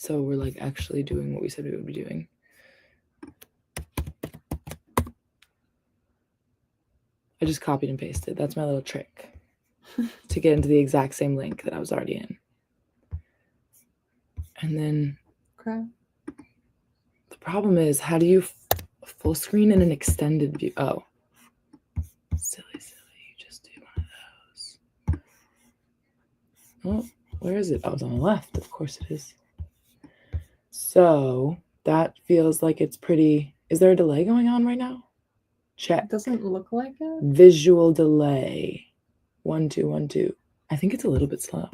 So we're like actually doing what we said we would be doing. I just copied and pasted. That's my little trick to get into the exact same link that I was already in. And then the problem is, how do you full screen in an extended view? Oh, silly. You just do one of those. Oh, where is it? Oh, it's on the left. Of course it is. So that feels like it's pretty. Is there a delay going on right now? Check. It doesn't look like it. Visual delay. 1 2 1 2. I think it's a little bit slow.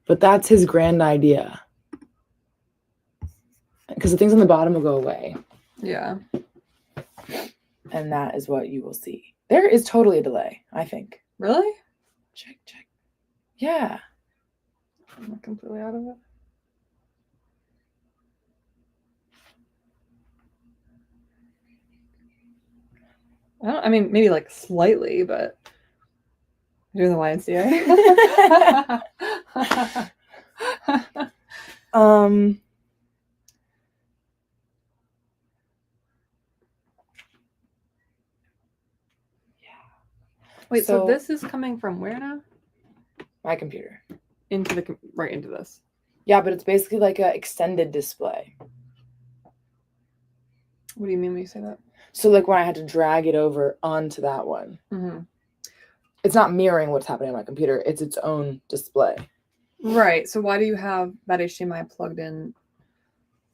But that's his grand idea. Because the things on the bottom will go away. Yeah. And that is what you will see. There is totally a delay, I think. Really? Check. Yeah. I'm not completely out of it. I mean, maybe like slightly, but doing the YMCA. Wait, so this is coming from where now? My computer. Right into this. Yeah, but it's basically like an extended display. What do you mean when you say that? So like when I had to drag it over onto that one. Mm-hmm. It's not mirroring what's happening on my computer. It's its own display. Right. So why do you have that HDMI plugged in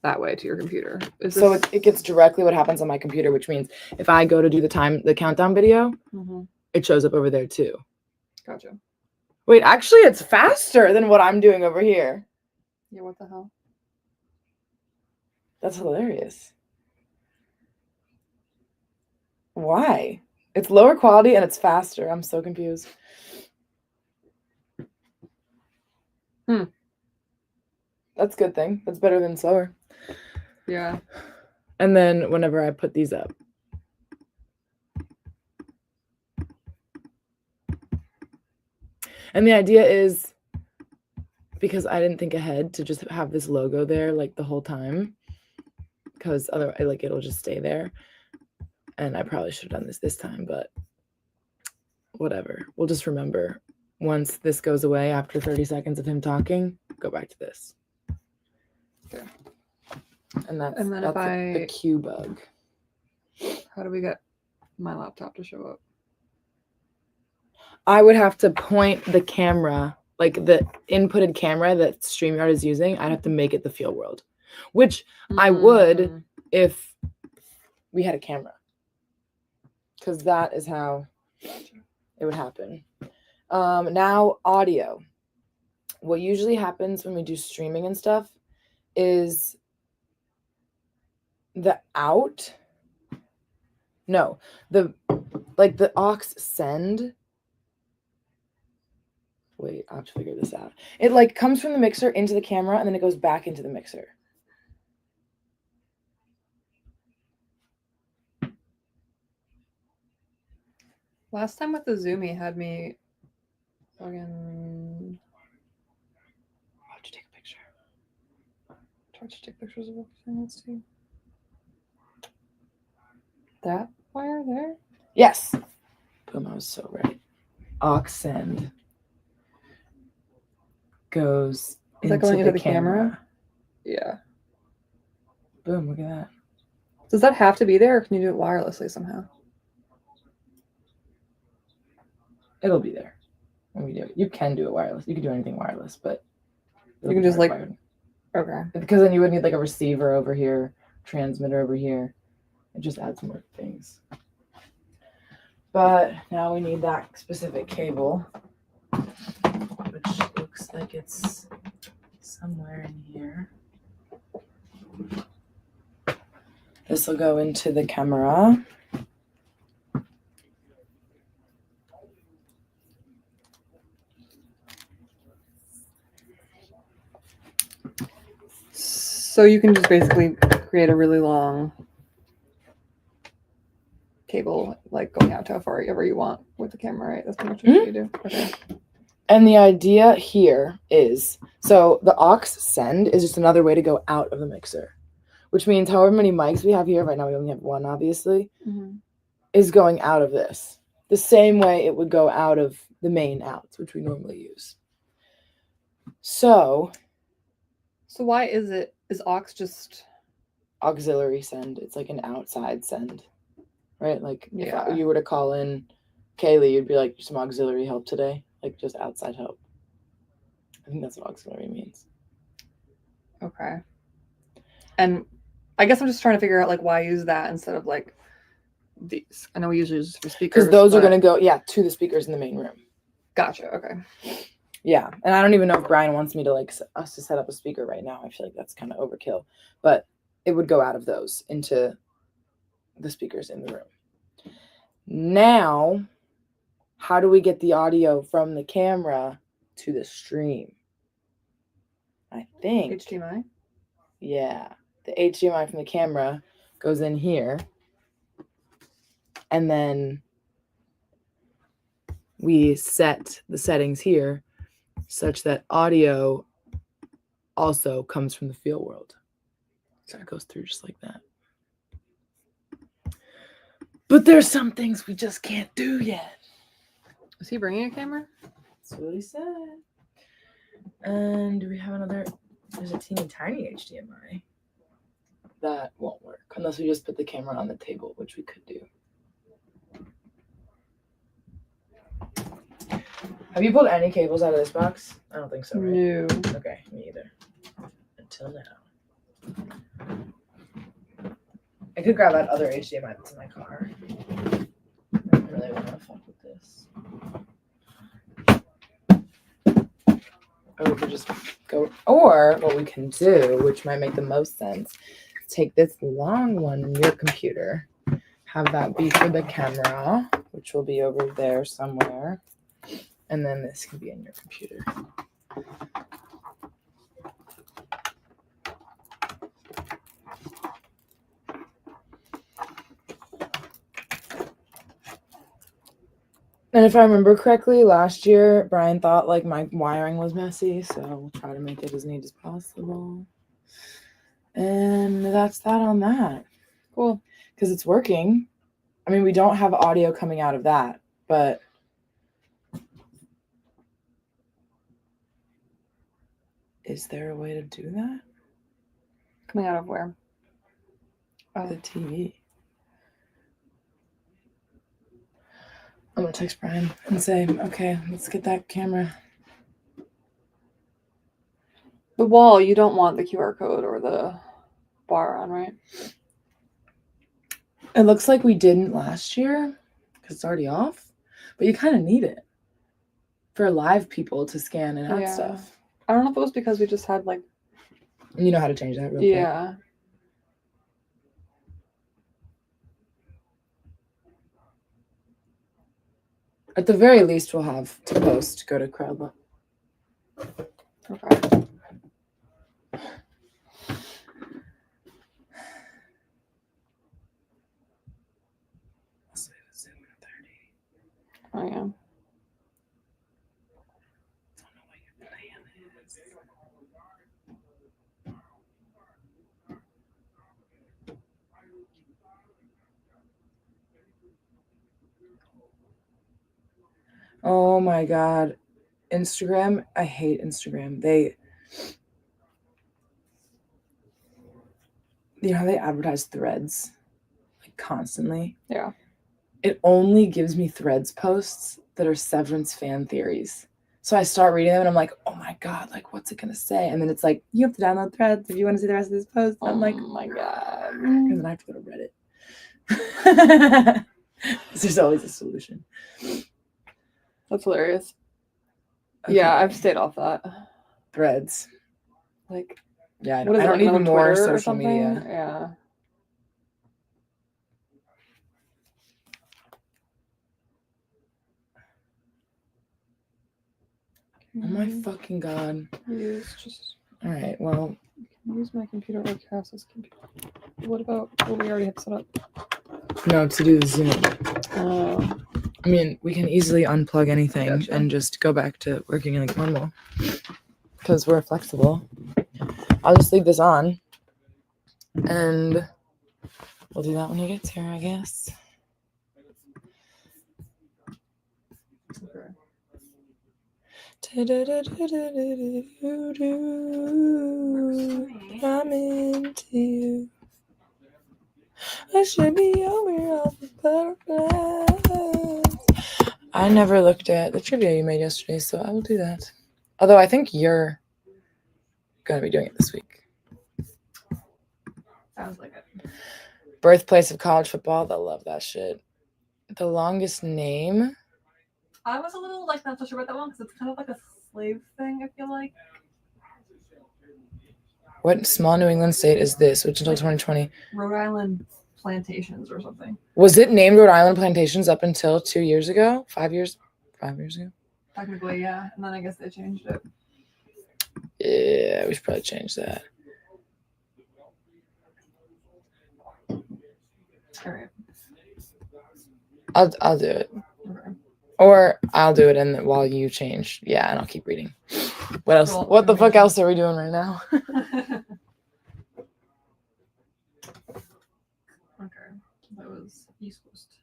that way to your computer? So it gets directly what happens on my computer, which means if I go to do the countdown video, it shows up over there too. Gotcha. Wait, actually it's faster than what I'm doing over here. Yeah, what the hell? That's hilarious. Why? It's lower quality and it's faster. I'm so confused. That's a good thing. That's better than slower. Yeah. And then whenever I put these up. And the idea is, because I didn't think ahead, to just have this logo there like the whole time. Because otherwise, like, it'll just stay there. And I probably should have done this time, but whatever. We'll just remember once this goes away after 30 seconds of him talking, go back to this. Okay. And that's the Q bug. How do we get my laptop to show up? I would have to point the camera, like the inputted camera that StreamYard is using, I'd have to make it the Feel World, which I would if we had a camera. Because that is how it would happen. Now, audio. What usually happens when we do streaming and stuff is the aux send. Wait, I have to figure this out. It like comes from the mixer into the camera and then it goes back into the mixer. Last time with the Zoom, he had me fucking... How'd you take a picture? Try to take pictures of everything. Let's see. That wire there? Yes. Boom, I was so right. Aux send goes into the camera? Yeah. Boom, look at that. Does that have to be there, or can you do it wirelessly somehow? It'll be there when we do it. You can do it wireless. You can do anything wireless, but you can just like, okay. Because then you would need like a receiver over here, transmitter over here. It just adds more things. But now we need that specific cable, which looks like it's somewhere in here. This will go into the camera. So you can just basically create a really long cable, like going out to how far ever you want with the camera, right? That's pretty much what you do. Okay. And the idea here is, so the aux send is just another way to go out of the mixer, which means however many mics we have here, right now we only have one, obviously, is going out of this. The same way it would go out of the main outs, which we normally use. So why is aux just auxiliary send? It's like an outside send, right? Like Yeah. if you were to call in Kaylee, you'd be like, some auxiliary help today, like just outside help. I think that's what auxiliary means. okay? And I guess I'm just trying to figure out like why use that instead of like these. I know we usually use this for speakers. Because those are but- going to go, to the speakers in the main room. Gotcha. Okay. Yeah, and I don't even know if Brian wants me to us to set up a speaker right now. I feel like that's kind of overkill, but it would go out of those into the speakers in the room. Now, how do we get the audio from the camera to the stream? I think HDMI. Yeah, the HDMI from the camera goes in here, and then we set the settings here such that audio also comes from the feel world. So it goes through just like that. But there's some things we just can't do yet. Is he bringing a camera? That's what he said. And do we have another? There's a teeny tiny HDMI. That won't work unless we just put the camera on the table, which we could do. Have you pulled any cables out of this box? I don't think so, right? No. Okay, me either. Until now. I could grab that other HDMI that's in my car. I don't really want to fuck with this. Or we could just go, or what we can do, which might make the most sense, take this long one in your computer, have that be for the camera, which will be over there somewhere, and then this can be in your computer. And if I remember correctly, last year, Brian thought like my wiring was messy, so we'll try to make it as neat as possible. And that's that on that. Cool. Because it's working. I mean, we don't have audio coming out of that, but is there a way to do that? Coming out of where? The TV. I'm gonna text Brian and say, okay, let's get that camera. The wall, you don't want the QR code or the bar on, right? It looks like we didn't last year because it's already off, but you kind of need it for live people to scan and add stuff. I don't know if it was because we just had like. And you know how to change that real quick. Yeah. At the very least, we'll have to post, go to Crowdlook. Okay. Oh, yeah. Oh my God. Instagram. I hate Instagram. You know how they advertise threads like constantly? Yeah. It only gives me threads posts that are Severance fan theories. So I start reading them and I'm like, oh my God, like what's it gonna say? And then it's like, you have to download threads if you want to see the rest of this post. And I'm like, oh my God. And then I have to go to Reddit. There's always a solution. That's hilarious. Okay. Yeah, I've stayed off that. Threads. Like, Yeah, I what is don't it, need like more Twitter or social something? media. Yeah. Oh my fucking God. All right, well. Use my computer or Cass's computer. What about what we already have set up? No, to do the Zoom. I mean, we can easily unplug anything Gotcha. and just go back to working like normal because we're flexible. I'll just leave this on and we'll do that when he gets here, I guess. Okay. I'm into you. I should be over all the butterflies. I never looked at the trivia you made yesterday, so I will do that. Although I think you're gonna be doing it this week. Sounds like it. Birthplace of college football, they'll love that shit. The longest name. I was a little like not so sure about that one because it's kind of like a slave thing. I feel like. What small New England state is this? Which until 2020 Rhode Island plantations or something. was it named Rhode Island Plantations up until 2 years ago? 5 years? 5 years ago? Technically, yeah, and then I guess they changed it. Yeah, we should probably change that. All right. I'll do it. Okay. Or I'll do it and while you change. Yeah, and I'll keep reading. What else? Cool. What the fuck else are we doing right now? Okay, that was East Coast.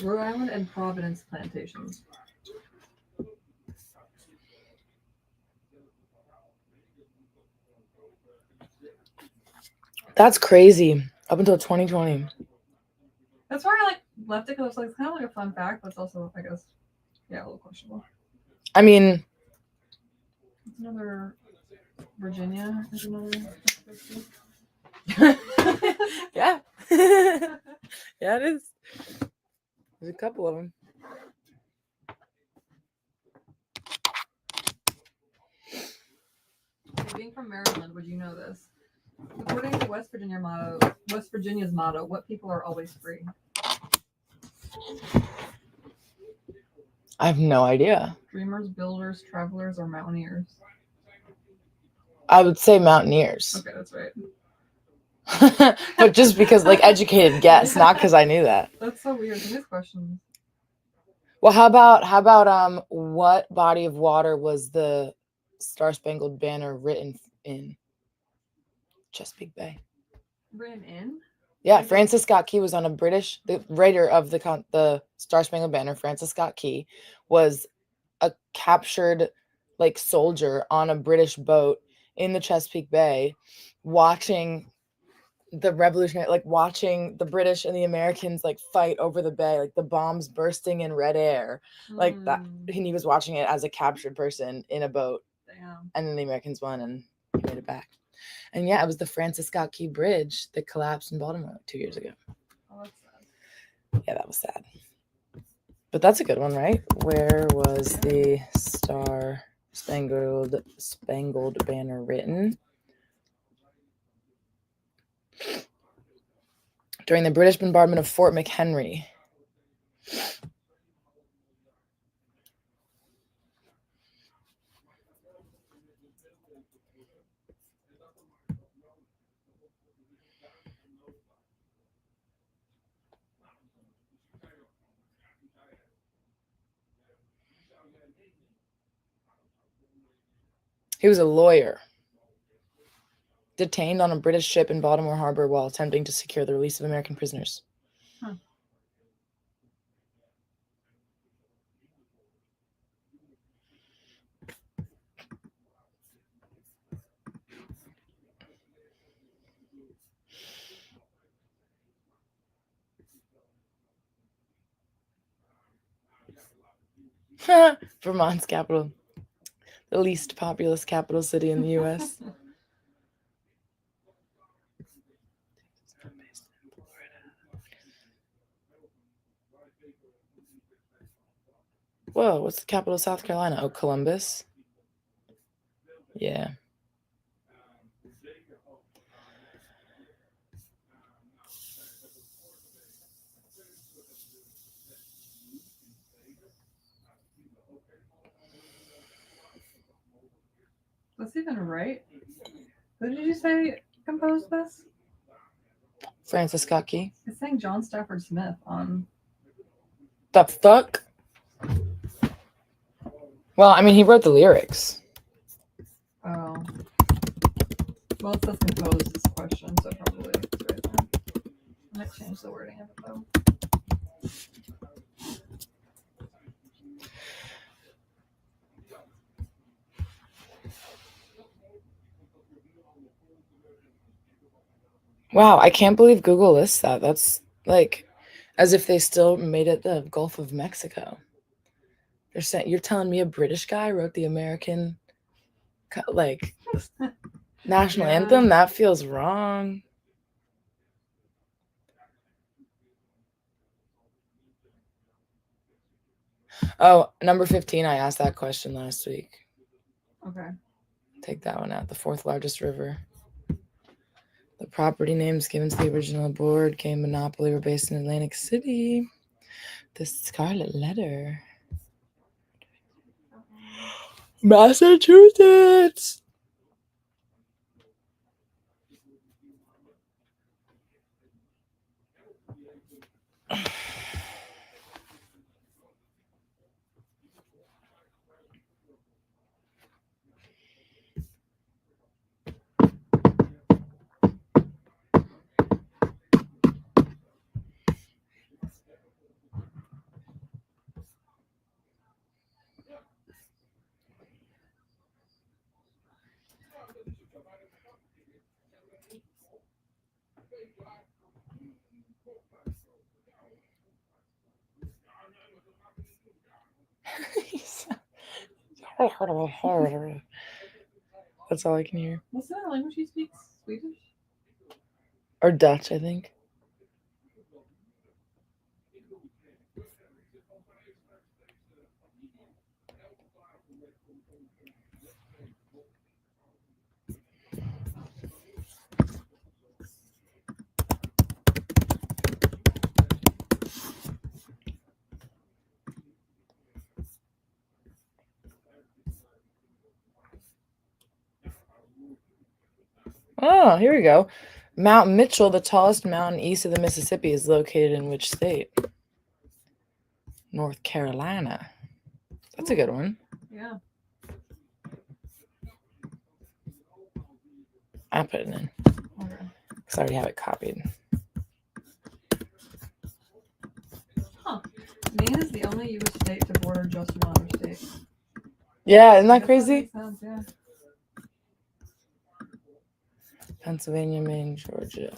Rhode Island and Providence plantations. That's crazy. Up until 2020. That's why I like left it because it's like kind of like a fun fact, but it's also I guess yeah a little questionable. I mean, It's another Virginia is another. yeah. Yeah, it is. There's a couple of them. Being from Maryland, would you know this? According to West Virginia's motto, what people are always free? I have no idea. Dreamers, builders, travelers, or mountaineers? I would say mountaineers. Okay, that's right. But just because, like, educated guess, not because I knew that. That's so weird. These questions. Well, how about what body of water was the Star Spangled Banner written in? Chesapeake Bay. Written in? Yeah, Francis Scott Key was on a British. The writer of the Star Spangled Banner, Francis Scott Key, was a captured like soldier on a British boat in the Chesapeake Bay, watching the revolutionary, like watching the British and the Americans like fight over the bay, like the bombs bursting in red air, like that. And he was watching it as a captured person in a boat. Damn. And then the Americans won and he made it back. And yeah, it was the Francis Scott Key Bridge that collapsed in Baltimore 2 years ago. Oh, that's sad. Yeah, that was sad. But that's a good one, right? Where was the Star Spangled Banner written? During the British bombardment of Fort McHenry. He was a lawyer, detained on a British ship in Baltimore Harbor while attempting to secure the release of American prisoners. Huh. Vermont's capital. The least populous capital city in the U.S. Whoa, what's the capital of South Carolina? Oh, Columbus. Yeah. That's even right. Who did you say composed this? Francis Scott Key. It's saying John Stafford Smith on. The fuck? Well, I mean, he wrote the lyrics. Oh. Well, it says composed this question, so probably it's right there. I might change the wording of it though. Wow, I can't believe Google lists that. That's like as if they still made it the Gulf of Mexico. They're saying you're telling me a British guy wrote the American like national Yeah. anthem? That feels wrong. Oh, number 15, I asked that question last week. Okay. Take that one out. The fourth largest river. The property names given to the original board game Monopoly were based in Atlantic City. The Scarlet Letter. Massachusetts. That's all I can hear. What's that language he speaks? Swedish? Or Dutch, I think. Oh, here we go. Mount Mitchell, the tallest mountain east of the Mississippi, is located in which state? North Carolina. That's a good one. Yeah. I'll put it in. Okay. Because I already have it copied. Huh. Maine is the only U.S. state to border just one other state. Yeah, isn't that Guess crazy? makes sense, yeah. Pennsylvania, Maine, Georgia.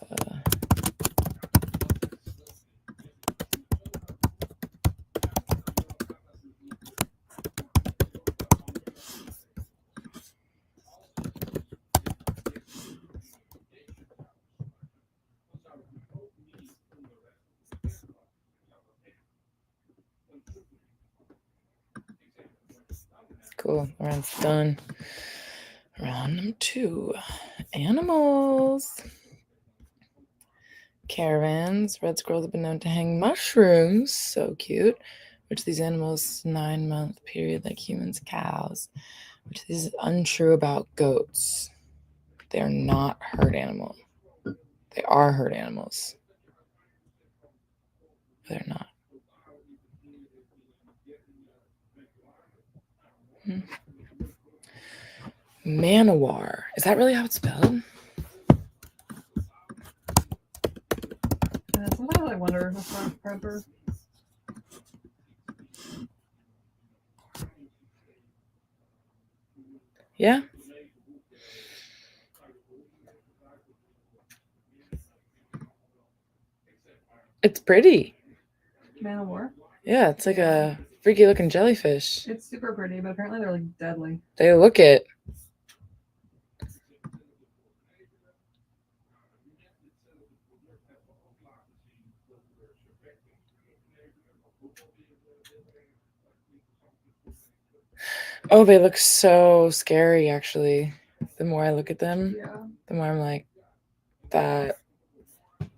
Cool. Round's done. Round number 2. Animals. Caravans. Red squirrels have been known to hang mushrooms. So cute. Which these animals 9-month period like humans, cows. Which is untrue about goats. They are not herd animal. They are herd animals. They're not. Manowar. Is that really how it's spelled? Sometimes I wonder if it's not proper. Yeah. It's pretty. Man of War? Yeah, it's like a freaky looking jellyfish. It's super pretty, but apparently they're like deadly. They look it. Oh, they look so scary, actually. The more I look at them, Yeah. the more I'm like, that.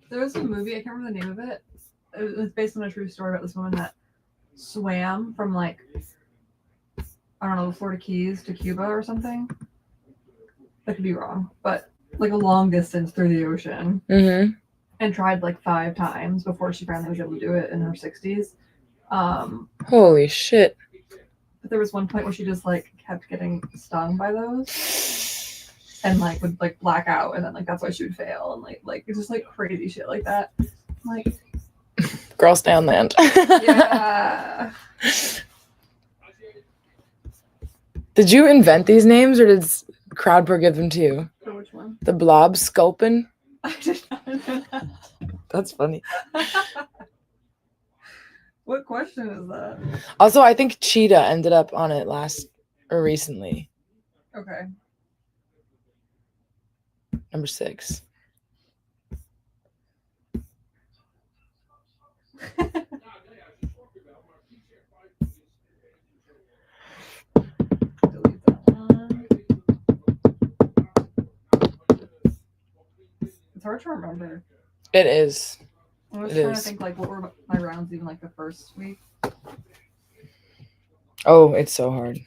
There was a movie, I can't remember the name of it. It was based on a true story about this woman that swam from like, I don't know, the Florida Keys to Cuba or something. That could be wrong, but like a long distance through the ocean. Mm-hmm. and tried like 5 times before she finally was able to do it in her 60s. Holy shit. But there was one point where she just like kept getting stung by those and like would like black out, and then like that's why she would fail, and like it's just like crazy shit like that. Like, girl, stay on land. yeah. Did you invent these names or did Crowdper give them to you? For which one? The Blob Sculpin? I did not know that. That's funny. What question is that? Also, I think Cheetah ended up on it recently. Okay. Number 6. Delete that one. It's hard to remember. It is. I was It trying is. to think like what were my rounds even like the first week. Oh, it's so hard.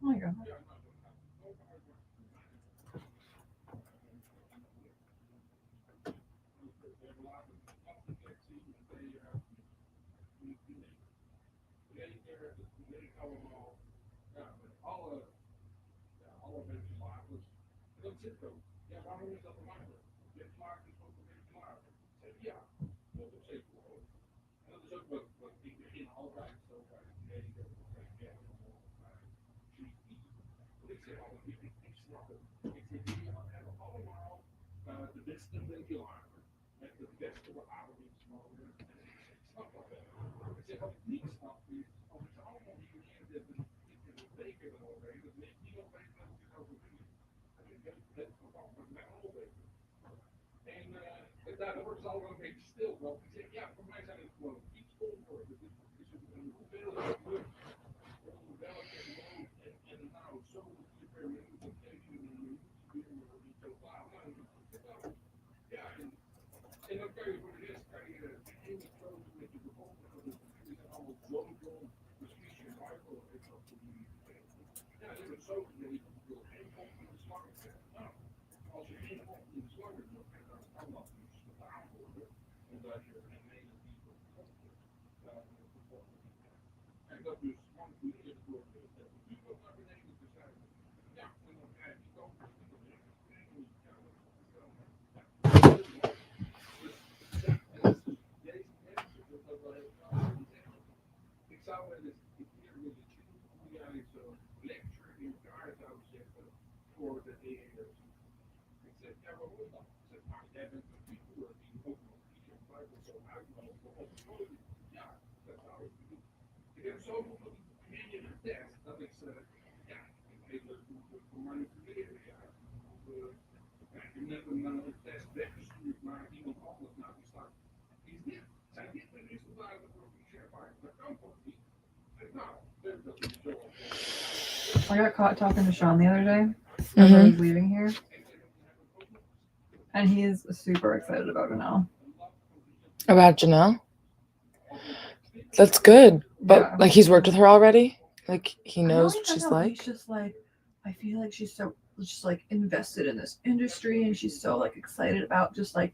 Oh my god. I got caught talking to Sean the other day as I was leaving here. And he is super excited about it now. About Janelle? That's good. But Yeah. like he's worked with her already? Like he knows what I she's know, like? He's just like, I feel like she's so just like invested in this industry, and she's so like excited about just like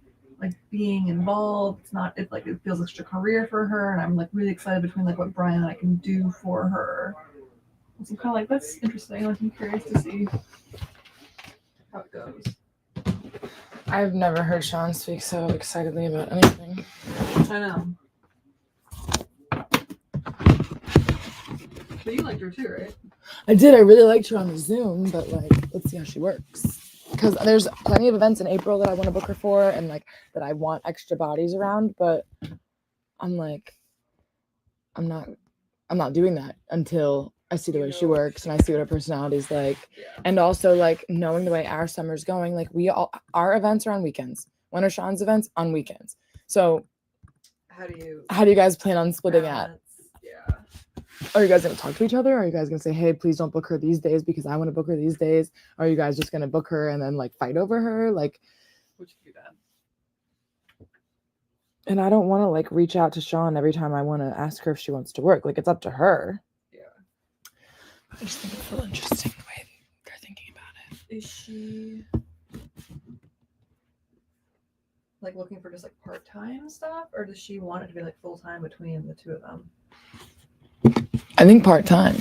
being involved. It's not it feels like such a career for her, and I'm like really excited between like what Brian and I can do for her. So I'm kind of like, that's interesting. Like I'm curious to see how it goes. I've never heard Sean speak so excitedly about anything. I know. But you liked her too, right? I did. I really liked her on the Zoom, but like, let's see how she works. Because there's plenty of events in April that I want to book her for, and like that I want extra bodies around. But I'm like, I'm not doing that until I see the You way she know what works and I see what her personality's like. Yeah. And also like knowing the way our summer's going, like our events are on weekends. When are Sean's events? On weekends. So How do you guys plan on splitting at? balance? Yeah. Are you guys gonna talk to each other? Are you guys gonna say, hey, please don't book her these days because I want to book her these days? Are you guys just gonna book her and then like fight over her? Like, Which could be bad. and I don't want to like reach out to Sean every time I want to ask her if she wants to work. Like, it's up to her. Yeah. I just think it's a little interesting the way they're thinking about it. Is she like looking for just like part-time stuff, or does she want it to be like full-time between the two of them? I think part-time.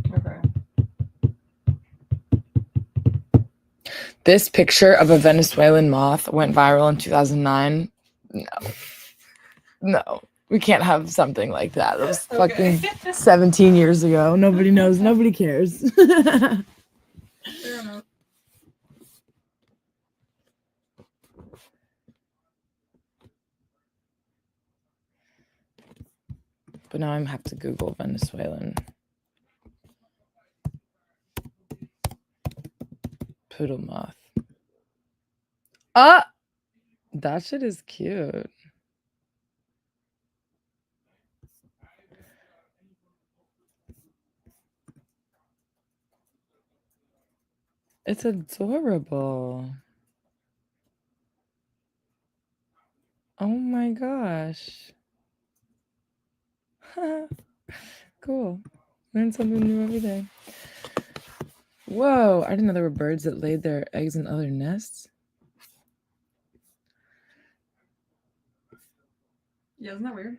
Okay. This picture of a Venezuelan moth went viral in 2009. No, we can't have something like that. It was fucking 17 years ago. Nobody knows. Nobody cares. Fair enough. But now I have to Google Venezuelan poodle moth. Ah, that shit is cute. It's adorable. Oh my gosh. Cool. Learn something new every day. Whoa, I didn't know there were birds that laid their eggs in other nests. Yeah, isn't that weird?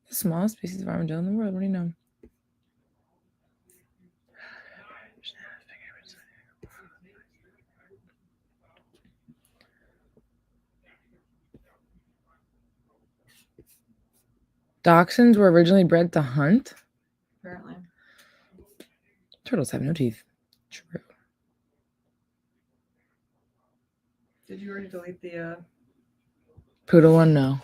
The smallest species of armadillo in the world. What do you know? Dachshunds were originally bred to hunt. Apparently. Turtles have no teeth. True. Did you already delete the Poodle one? No.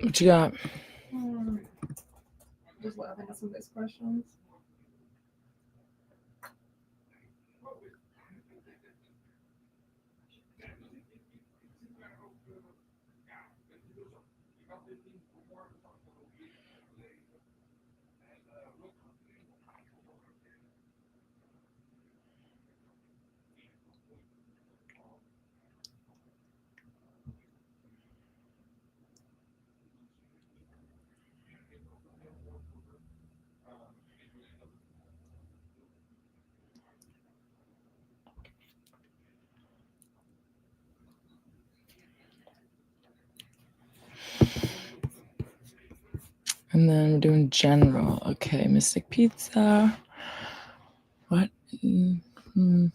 What you got? Just laughing at some of these questions. And then we're doing general. Okay, Mystic Pizza. What? Mm-hmm.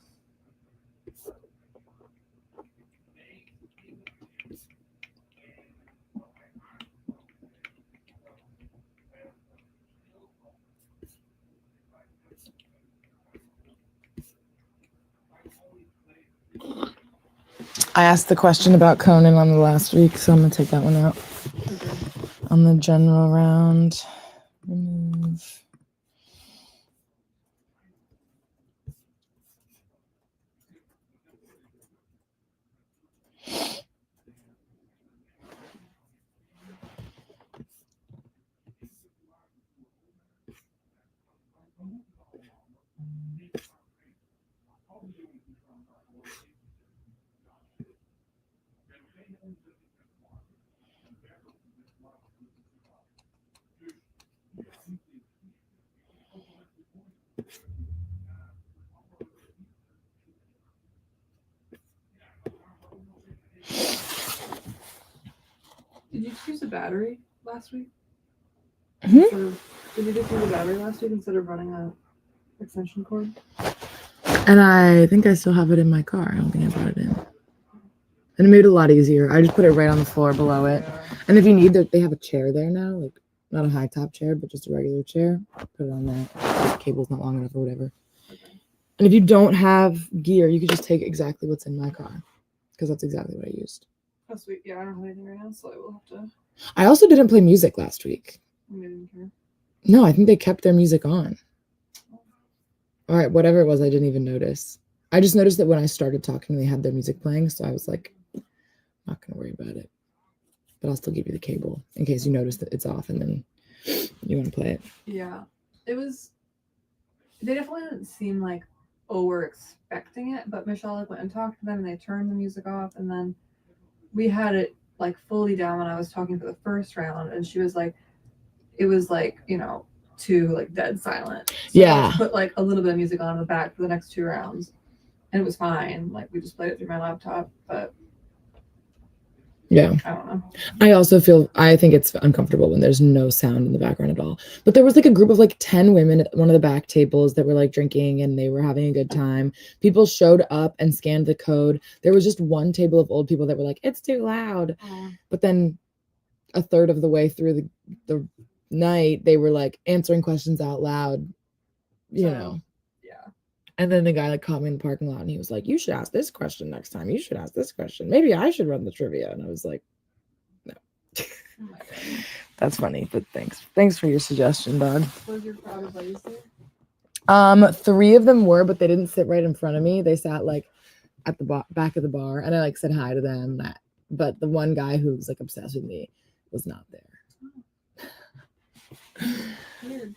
I asked the question about Conan on the last week, so I'm gonna take that one out. On the general round, remove. use a battery last week? Hmm? Did you just use a battery last week instead of running a extension cord? And I think I still have it in my car. I don't think I brought it in. And it made it a lot easier. I just put it right on the floor below it. Yeah. And if you need, they have a chair there now, like not a high top chair, but just a regular chair. Put it on that. The cable's not long enough or whatever. Okay. And if you don't have gear, you could just take exactly what's in my car, because that's exactly what I used. Oh, sweet. Yeah, I don't have anything right now, so I will have to. I also didn't play music last week. I didn't care. No, I think they kept their music on. All right, whatever it was, I didn't even notice. I just noticed that when I started talking, they had their music playing, so I was like, not gonna worry about it. But I'll still give you the cable in case you notice that it's off and then you want to play it. Yeah, it was. They definitely didn't seem like, oh, we're expecting it, but Michelle like went and talked to them, and they turned the music off, and then we had it like fully down when I was talking for the first round, and she was like, it was like, you know, too like dead silent. So Yeah. I just put like a little bit of music on in the back for the next 2 rounds, and it was fine. Like we just played it through my laptop, but Yeah. I don't know. I think it's uncomfortable when there's no sound in the background at all. But there was like a group of like 10 women at one of the back tables that were like drinking and they were having a good time. People showed up and scanned the code. There was just one table of old people that were like, it's too loud. But then a third of the way through the night, they were like answering questions out loud, you know. Yeah. And then the guy like caught me in the parking lot and he was like, you should ask this question next time. You should ask this question. Maybe I should run the trivia. And I was like, no. Oh my God. That's funny, but thanks. Thanks for your suggestion, dog. Was your crowd of ladies there? 3 of them were, but they didn't sit right in front of me. They sat like at the back of the bar and I like said hi to them. But the one guy who was like obsessed with me was not there. Weird.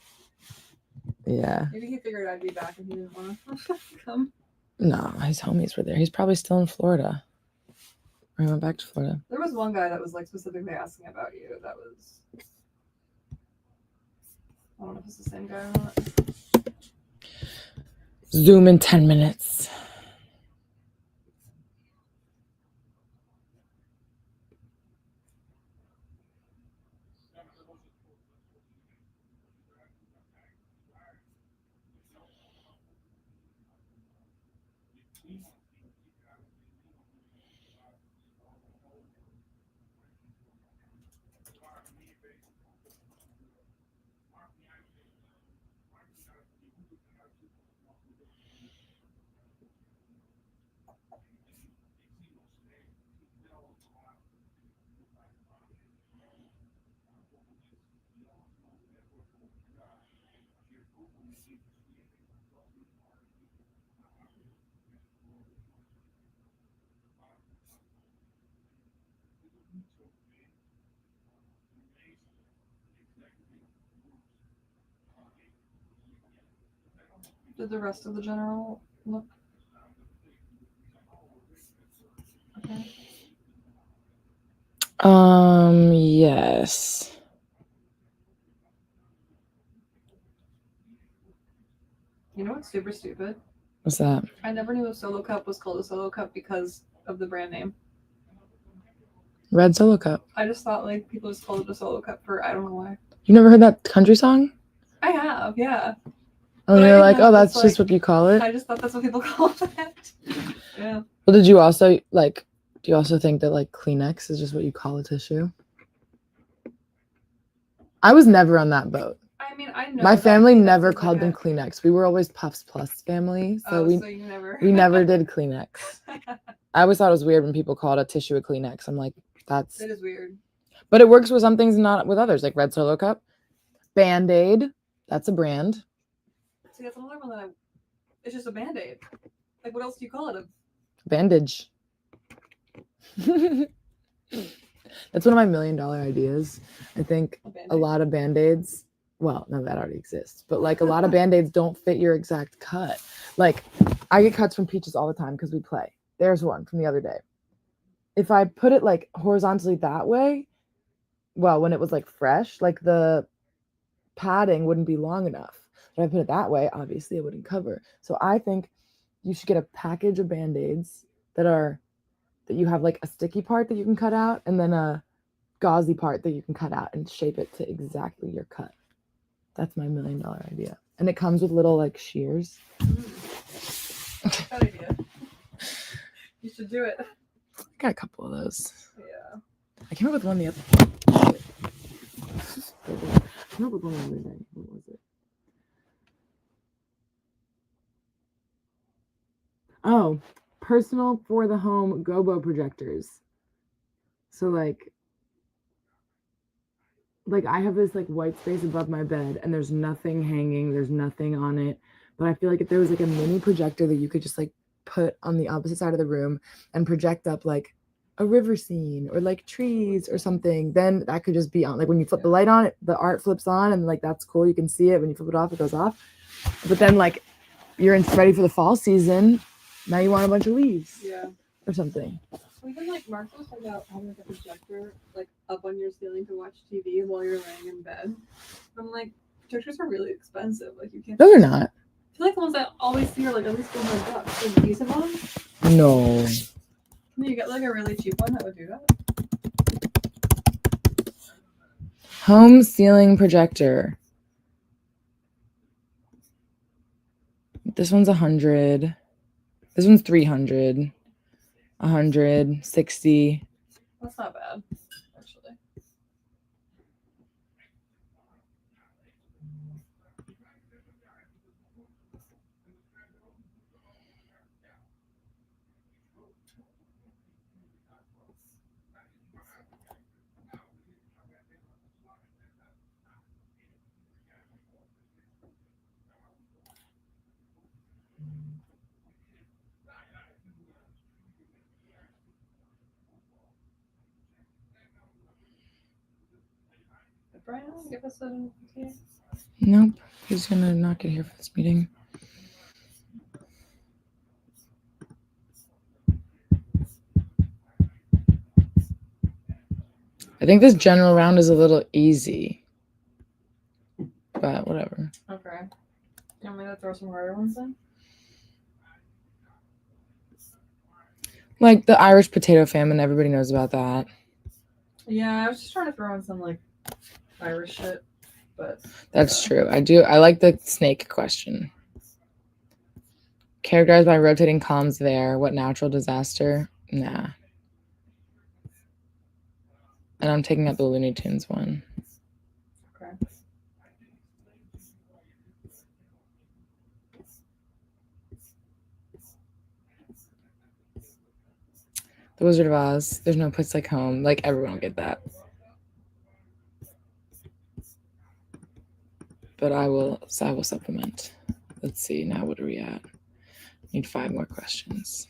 Yeah. Maybe he figured I'd be back and he didn't want to come. No, his homies were there. He's probably still in Florida. Or he went back to Florida. There was one guy that was like specifically asking about you. That was, I don't know if it's the same guy or not. Zoom in 10 minutes. Did the rest of the general look okay? Yes. You know what's super stupid? What's that? I never knew a Solo Cup was called a Solo Cup because of the brand name. Red Solo Cup. I just thought like people just called it a Solo Cup for I don't know why. You never heard that country song? I have, yeah. Oh, But I they're didn't like, know oh, that's it's just like- what you call it? I just thought that's what people called it. Yeah. Well, did you also, like, do you also think that, like, Kleenex is just what you call a tissue? I was never on that boat. I mean, I know My that family Kleenex never is called like them Kleenex. We were always Puffs Plus family, so so you never. we never did Kleenex. I always thought it was weird when people called a tissue a Kleenex. I'm like, that's... It is weird. But it works with some things, not with others, like Red Solo Cup. Band-Aid, that's a brand. See, that's another one that it's just a Band-Aid. Like, what else do you call it? A Bandage. That's one of my $1 million ideas. I think Band-Aid. a lot of Band-Aids, well, no, that already exists, but like a lot of Band-Aids don't fit your exact cut. Like I get cuts from Peaches all the time because we play. There's one from the other day. If I put it like horizontally that way, well, when it was like fresh, like the padding wouldn't be long enough. If I put it that way, obviously it wouldn't cover. So I think you should get a package of Band-Aids that you have like a sticky part that you can cut out and then a gauzy part that you can cut out and shape it to exactly your cut. That's my $1 million idea. And it comes with little like shears. Good idea. You should do it. I got a couple of those. Yeah. I came up with one the other day. I came up with one the other day. What was it? Oh, personal for the home gobo projectors. So like I have this like white space above my bed and there's nothing hanging, there's nothing on it. But I feel like if there was like a mini projector that you could just like put on the opposite side of the room and project up like a river scene or like trees or something, then that could just be on. Like when you flip the light on, it the art flips on and like that's cool. You can see it. When you flip it off, it goes off. But then like you're ready for the fall season. Now you want a bunch of leaves. Yeah. Or something. Well, even like Mark was talking about having like a projector like up on your ceiling to watch TV while you're laying in bed. I'm like, projectors are really expensive. Like you can't. No, they're not. I feel like the ones that always see are like at least $400. So decent one. No. Can you get like a really cheap one that would do that? Home ceiling projector. This one's 100. This one's 300. 160. That's not bad, actually. Did Brian give us a tea? Nope. He's gonna not get here for this meeting. I think this general round is a little easy. But whatever. Okay. You want me to throw some harder ones in? Like the Irish potato famine, everybody knows about that. Yeah, I was just trying to throw in some like Irish shit, but That's true. I like the snake question. Characterized by rotating columns there. What natural disaster? Nah. And I'm taking out the Looney Tunes one. okay. The Wizard of Oz. There's no place like home. Like everyone will get that. But I will supplement. Let's see. Now what are we at? Need 5 more questions.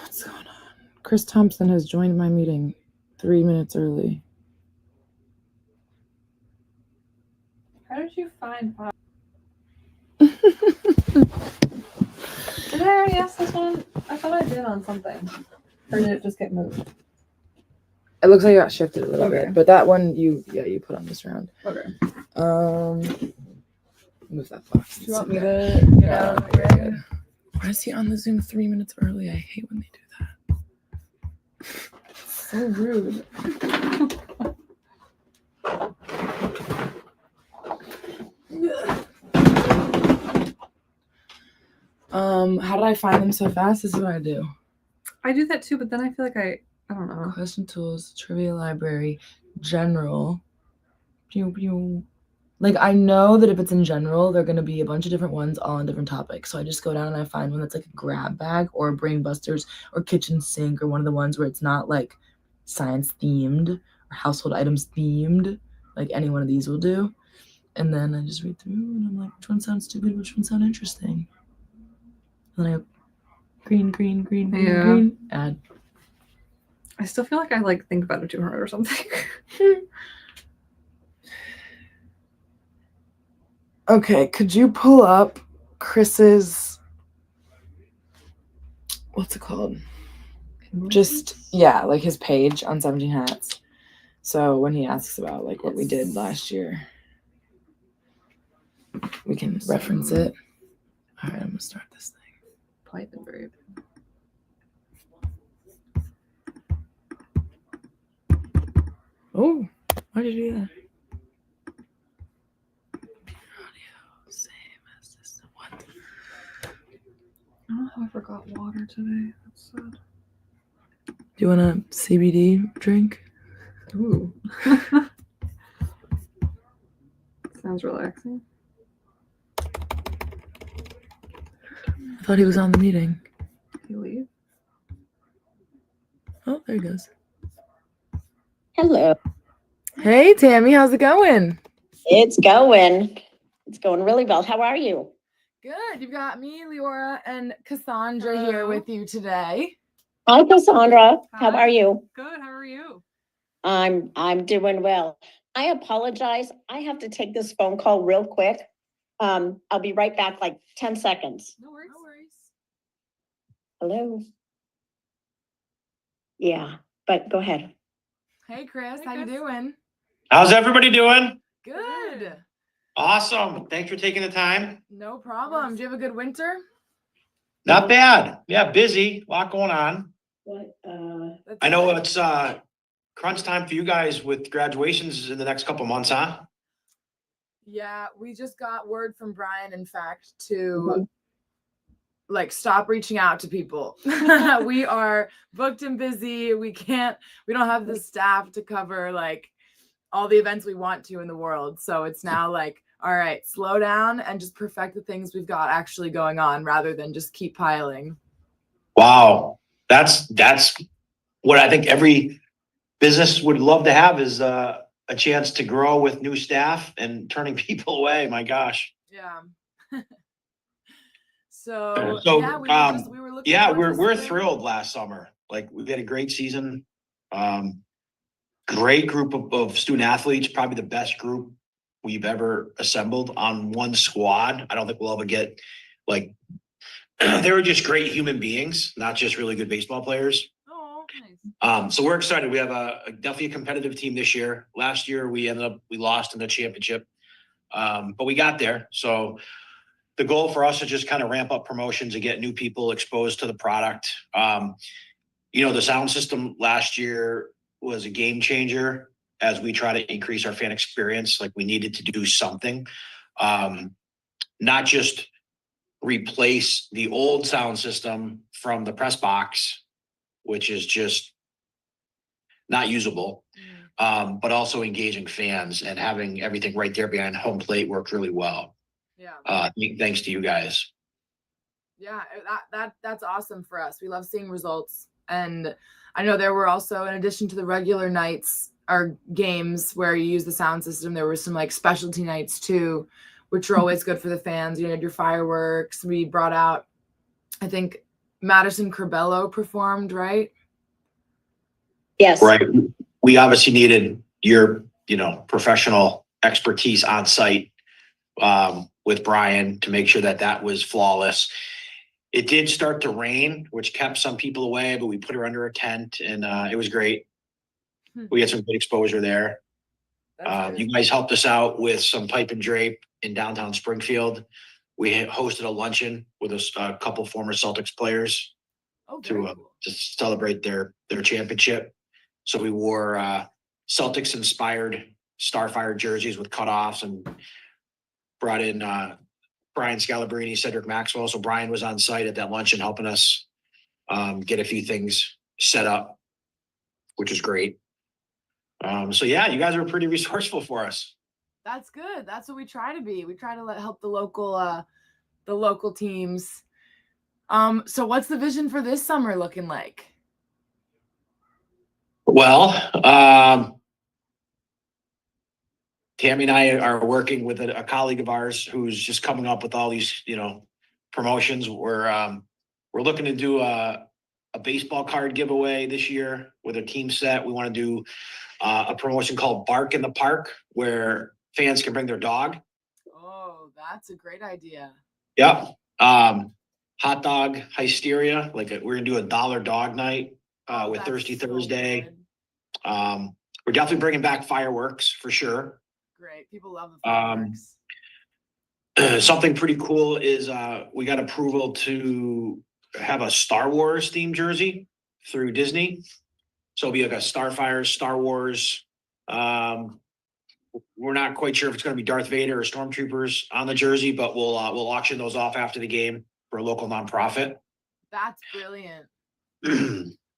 What's going on? Chris Thompson has joined my meeting 3 minutes early. How did you find Pop? Did I already ask this one? I thought I did on something. Or did it just get moved? It looks like it got shifted a little Okay. bit, but that one you put on this round. Okay. Move that box. Do you want me to get out of the you're way? good. Why is he on the Zoom 3 minutes early? I hate when they do that. So rude. How did I find them so fast? This is what I do. I do that too, but then I feel like I don't know. Question tools, trivia library, general. Pew, pew. Like I know that if it's in general, there are gonna be a bunch of different ones all on different topics. So I just go down and I find one that's like a grab bag or a brain busters or kitchen sink or one of the ones where it's not like science themed household items themed. Like any one of these will do. And then I just read through and I'm like, which one sounds stupid? Which one sounds interesting? And then I green, add. I still feel like I like think about it too hard or something. Okay, could you pull up Chris's, what's it called? Just, yeah, like his page on 17 Hats. So when he asks about like what we did last year, we can reference it. All right, I'm gonna start this thing. Pipe and drape. Oh, why did you do that? Audio, same as this. What? I don't know how I forgot water today. That's sad. Do you want a CBD drink? Ooh. Sounds relaxing. I thought he was on the meeting. Did he leave? Oh, there he goes. Hello. Hey, Tammy, how's it going? It's going. It's going really well. How are you? Good. You've got me, Leora, and Cassandra here Hello. with you today. Hi, Cassandra. How Hi. are you? Good. How are you? I'm doing well. I apologize. I have to take this phone call real quick. I'll be right back, like 10 seconds. No worries. Hello. Yeah, but go ahead. Hey, Chris, Hey, how you Chris. doing? How's everybody doing? Good. Awesome. Thanks for taking the time. No problem. Do you have a good winter? Not bad. Yeah, busy. A lot going on. What? That's I know good. it's crunch time for you guys with graduations in the next couple months, huh? Yeah, we just got word from Brian, in fact, to like stop reaching out to people. We are booked and busy. We don't have the staff to cover like all the events we want to in the world. So it's now like, all right, slow down and just perfect the things we've got actually going on rather than just keep piling. Wow. That's what I think every business would love to have is a chance to grow with new staff and turning people away. My gosh. Yeah. So So, yeah, we were looking. Yeah, forward to we're seeing- thrilled last summer. Like we had a great season. Great group of student athletes, probably the best group we've ever assembled on one squad. I don't think we'll ever get like they were just great human beings, not just really good baseball players. Oh, nice. So we're excited. We have definitely a competitive team this year. Last year we lost in the championship. But we got there. So the goal for us is just kind of ramp up promotions and get new people exposed to the product. The sound system last year was a game changer as we try to increase our fan experience. Like we needed to do something, not just replace the old sound system from the press box, which is just not usable, but also engaging fans and having everything right there behind home plate worked really well. Yeah. Thanks to you guys. Yeah, that's awesome for us. We love seeing results. And I know there were also, in addition to the regular nights or games where you use the sound system, there were some like specialty nights too, which are always good for the fans. You had your fireworks. We brought out, I think, Madison Corbello performed, right? Yes. Right. We obviously needed your, professional expertise on site with Brian to make sure that was flawless. It did start to rain, which kept some people away, but we put her under a tent and it was great. We had some good exposure there. You guys helped us out with some pipe and drape in downtown Springfield. We hosted a luncheon with a couple former Celtics players to celebrate their championship. So we wore Celtics inspired Starfire jerseys with cutoffs and brought in Brian Scalabrine, Cedric Maxwell. So Brian was on site at that luncheon helping us get a few things set up, which is great. So yeah, you guys are pretty resourceful for us. That's good. That's what we try to be. We try to help the local teams. So what's the vision for this summer looking like? Well, Tammy and I are working with a colleague of ours who's just coming up with all these, promotions. We're looking to do a baseball card giveaway this year with a team set. We want to do a promotion called Bark in the Park, where fans can bring their dog. Oh, that's a great idea. Yep. Hot dog hysteria. We're gonna do a $1 dog night with That's Thirsty so Thursday. good. We're definitely bringing back fireworks for sure. Great. People love the fireworks. Something pretty cool is we got approval to have a Star Wars themed jersey through Disney. So it'll be like a Starfire, Star Wars. We're not quite sure if it's going to be Darth Vader or Stormtroopers on the jersey, but we'll auction those off after the game for a local nonprofit. That's brilliant.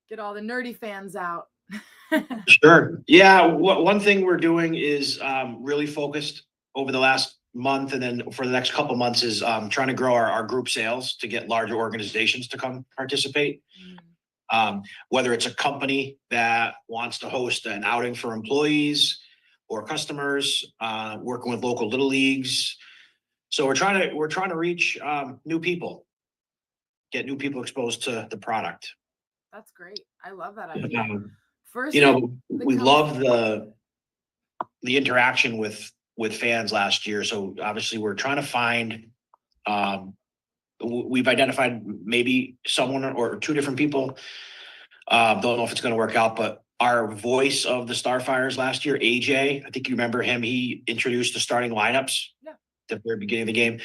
Get all the nerdy fans out. Sure. Yeah. One thing we're doing is really focused over the last month, and then for the next couple months is trying to grow our group sales to get larger organizations to come participate. Whether it's a company that wants to host an outing for employees or customers, working with local little leagues. So we're trying to reach new people, get new people exposed to the product. That's great. I love that idea. First, We love the interaction with fans last year. So obviously we're trying to find, we've identified maybe someone or two different people. Don't know if it's going to work out, but our voice of the Starfires last year, AJ, I think you remember him. He introduced the starting lineups at the very beginning of the game.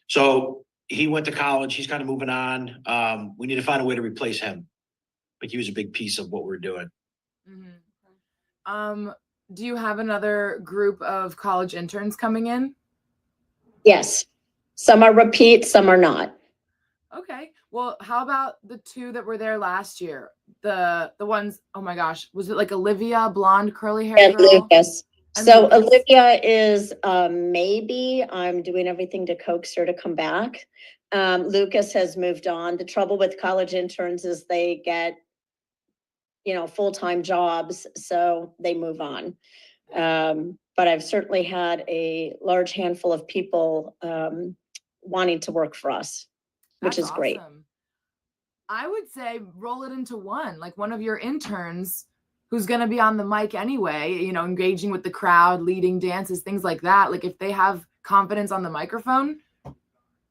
So he went to college. He's kind of moving on. We need to find a way to replace him. But he was a big piece of what we're doing. Do you have another group of college interns coming in? Yes. Some are repeat, some are not. Okay. Well, how about the two that were there last year? The ones, oh my gosh, was it like Olivia, blonde, curly hair And girl? Lucas. And So Lucas. Olivia is maybe. I'm doing everything to coax her to come back. Lucas has moved on. The trouble with college interns is they get, full-time jobs, so they move on. But I've certainly had a large handful of people wanting to work for us, which That's is great. awesome. I would say roll it into one, like one of your interns who's going to be on the mic anyway, engaging with the crowd, leading dances, things like that. Like if they have confidence on the microphone,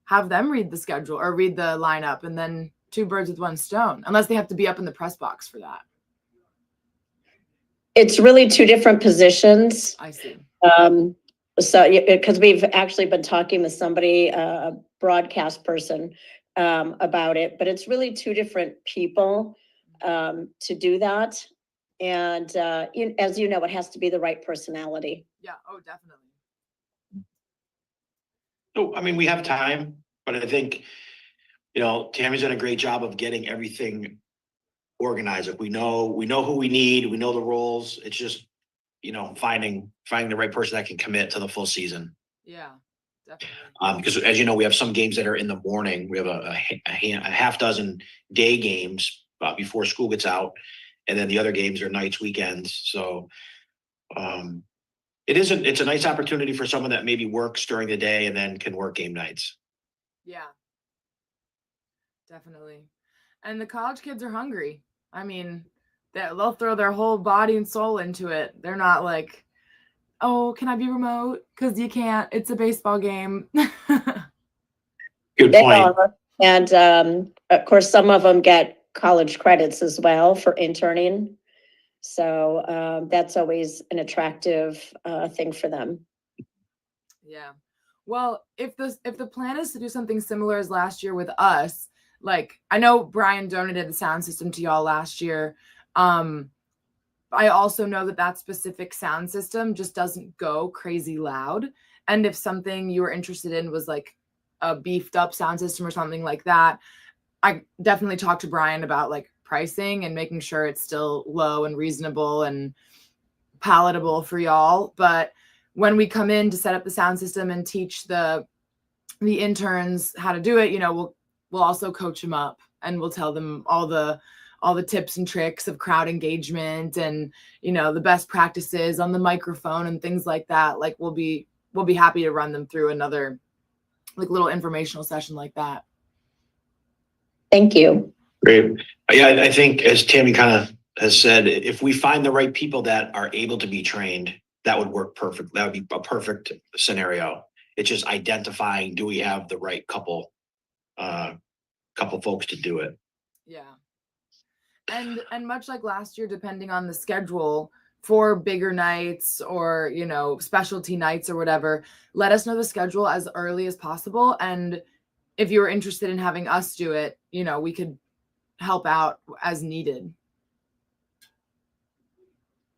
have them read the schedule or read the lineup, and then two birds with one stone, unless they have to be up in the press box for that. It's really two different positions. I see. So, because we've actually been talking with somebody, a broadcast person, about it, but it's really two different people to do that. And as you know, it has to be the right personality. Yeah. Oh, definitely. So, I mean, we have time, but I think, Tammy's done a great job of getting everything organized. Like we know who we need, we know the roles. It's just, finding the right person that can commit to the full season. Yeah, definitely. Because as you know, we have some games that are in the morning. We have a half dozen day games before school gets out, and then the other games are nights, weekends. So it's a nice opportunity for someone that maybe works during the day and then can work game nights. Yeah, definitely. And the college kids are hungry. I mean, they'll throw their whole body and soul into it. They're not like, oh, can I be remote? Because you can't. It's a baseball game. Good They point. are. And of course, some of them get college credits as well for interning. So that's always an attractive thing for them. Yeah. Well, if the plan is to do something similar as last year with us, like I know Brian donated the sound system to y'all last year. I also know that specific sound system just doesn't go crazy loud. And if something you were interested in was like a beefed up sound system or something like that, I definitely talked to Brian about like pricing and making sure it's still low and reasonable and palatable for y'all. But when we come in to set up the sound system and teach the interns how to do it, we'll also coach them up and we'll tell them all all the tips and tricks of crowd engagement and, the best practices on the microphone and things like that. Like we'll be happy to run them through another like little informational session like that. Thank you. Great. Yeah, I think as Tammy kind of has said, if we find the right people that are able to be trained, that would work perfect. That would be a perfect scenario. It's just identifying, do we have the right couple folks to do it? Yeah. And much like last year, depending on the schedule for bigger nights or, specialty nights or whatever, let us know the schedule as early as possible. And if you were interested in having us do it, we could help out as needed.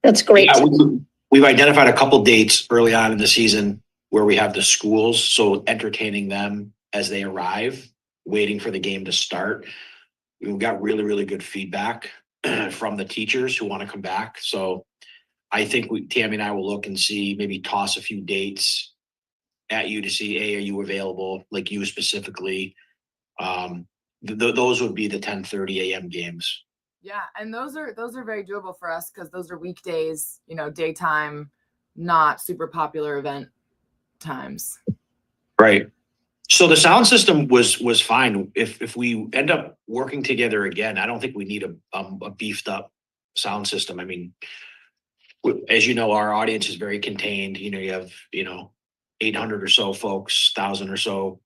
That's great. Yeah, we've identified a couple dates early on in the season where we have the schools, so entertaining them as they arrive, waiting for the game to start. We've got really, really good feedback from the teachers who want to come back. So I think Tammy and I will look and see, maybe toss a few dates at you to see, hey, are you available? Like you specifically. Those would be the 10:30 a.m. games. Yeah, and those are very doable for us because those are weekdays, daytime, not super popular event times. Right. So the sound system was fine. If we end up working together again, I don't think we need a beefed up sound system. I mean, as you know, our audience is very contained. You have 800 or so folks, 1,000 or so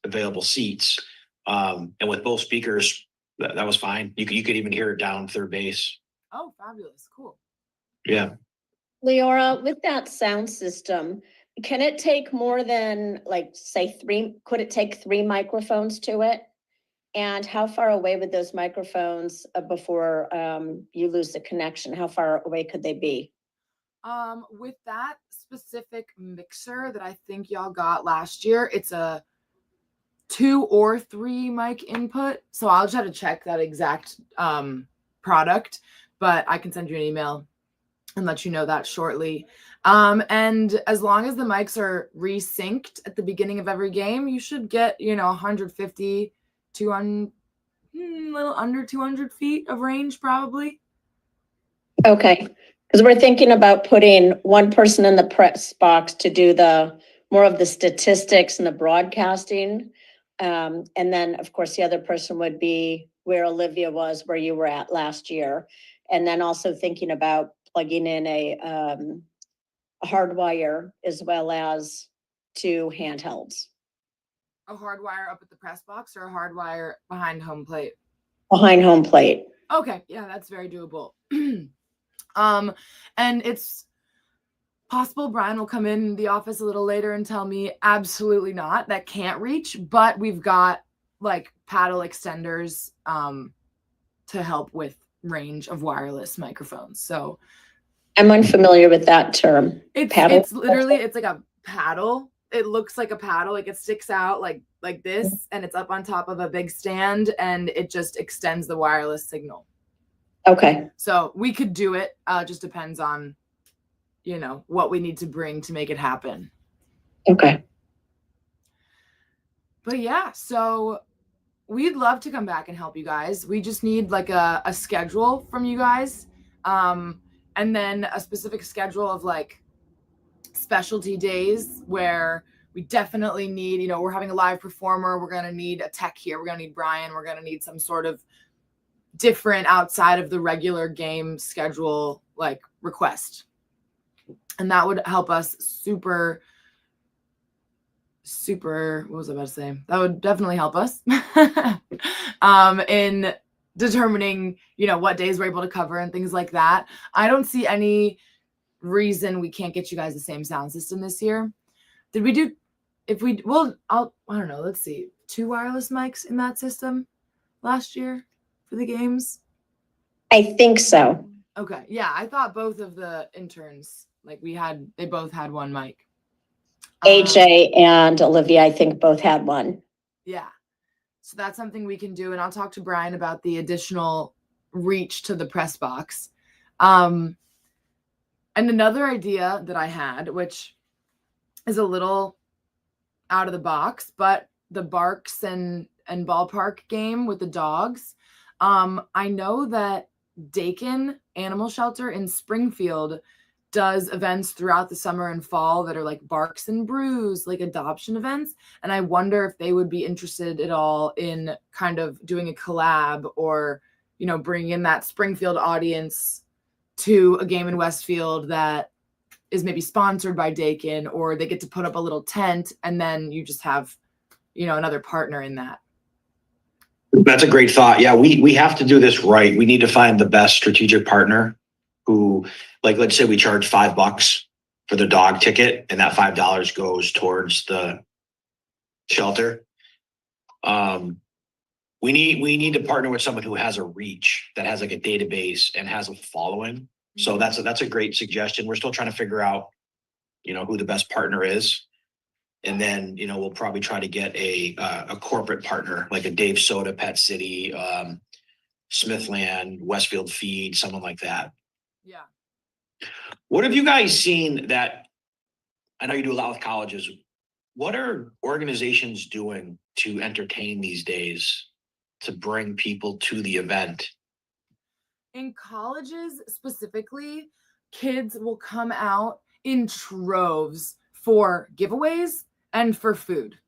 available seats, and with both speakers, that was fine. You could even hear it down third base. Oh, fabulous! Cool. Yeah. Leora, with that sound system, can it take more than say could it take 3 microphones to it? And how far away would those microphones before you lose the connection? How far away could they be? With that specific mixer that I think y'all got last year, it's a 2 or 3 mic input. So I'll just have to check that exact product, but I can send you an email and let you know that shortly. And as long as the mics are resynced at the beginning of every game, you should get, 150, 200, little under 200 feet of range probably. Okay, because we're thinking about putting one person in the press box to do more of the statistics and the broadcasting. And then, of course, the other person would be where Olivia was, where you were at last year. And then also thinking about plugging in a hardwire as well as 2 handhelds. A hardwire up at the press box or a hardwire behind home plate? Behind home plate. Okay, yeah, that's very doable. And it's possible Brian will come in the office a little later and tell me absolutely not, that can't reach, but we've got like paddle extenders to help with range of wireless microphones. So I'm unfamiliar with that term. Paddle? It's literally, it's like a paddle. It looks like a paddle, like it sticks out like this, and it's up on top of a big stand, and it just extends the wireless signal. Okay. So we could do it. Just depends on, what we need to bring to make it happen. Okay. But yeah, so we'd love to come back and help you guys. We just need like a schedule from you guys. And then a specific schedule of like specialty days where we definitely need, we're having a live performer. We're going to need a tech here. We're going to need Brian. We're going to need some sort of different outside of the regular game schedule, like request. And that would help us super, what was I about to say? That would definitely help us in determining, what days we're able to cover and things like that. I don't see any reason we can't get you guys the same sound system this year. Did we do, I don't know, let's see, 2 wireless mics in that system last year for the games? I think so. Okay. Yeah. I thought both of the interns, they both had 1 mic. AJ and Olivia, I think both had 1. Yeah. So that's something we can do. And I'll talk to Brian about the additional reach to the press box. And another idea that I had, which is a little out of the box, but the Barks and ballpark game with the dogs. I know that Dakin Animal Shelter in Springfield does events throughout the summer and fall that are like Barks and Brews, like adoption events. And I wonder if they would be interested at all in kind of doing a collab or, you know, bringing in that Springfield audience to a game in Westfield that is maybe sponsored by Dakin, or they get to put up a little tent and then you just have, you know, another partner in that. That's a great thought. Yeah, we have to do this right. We need to find the best strategic partner who, like, let's say we charge $5 for the dog ticket, and that $5 goes towards the shelter. We need to partner with someone who has a reach, that has like a database and has a following. So that's a great suggestion. We're still trying to figure out, you know, who the best partner is. And then, you know, we'll probably try to get a corporate partner, like a Dave Soda, Pet City, Smithland, Westfield Feed, someone like that. Yeah. What have you guys seen that, I know you do a lot with colleges. What are organizations doing to entertain these days to bring people to the event? In colleges specifically, kids will come out in troves for giveaways and for food.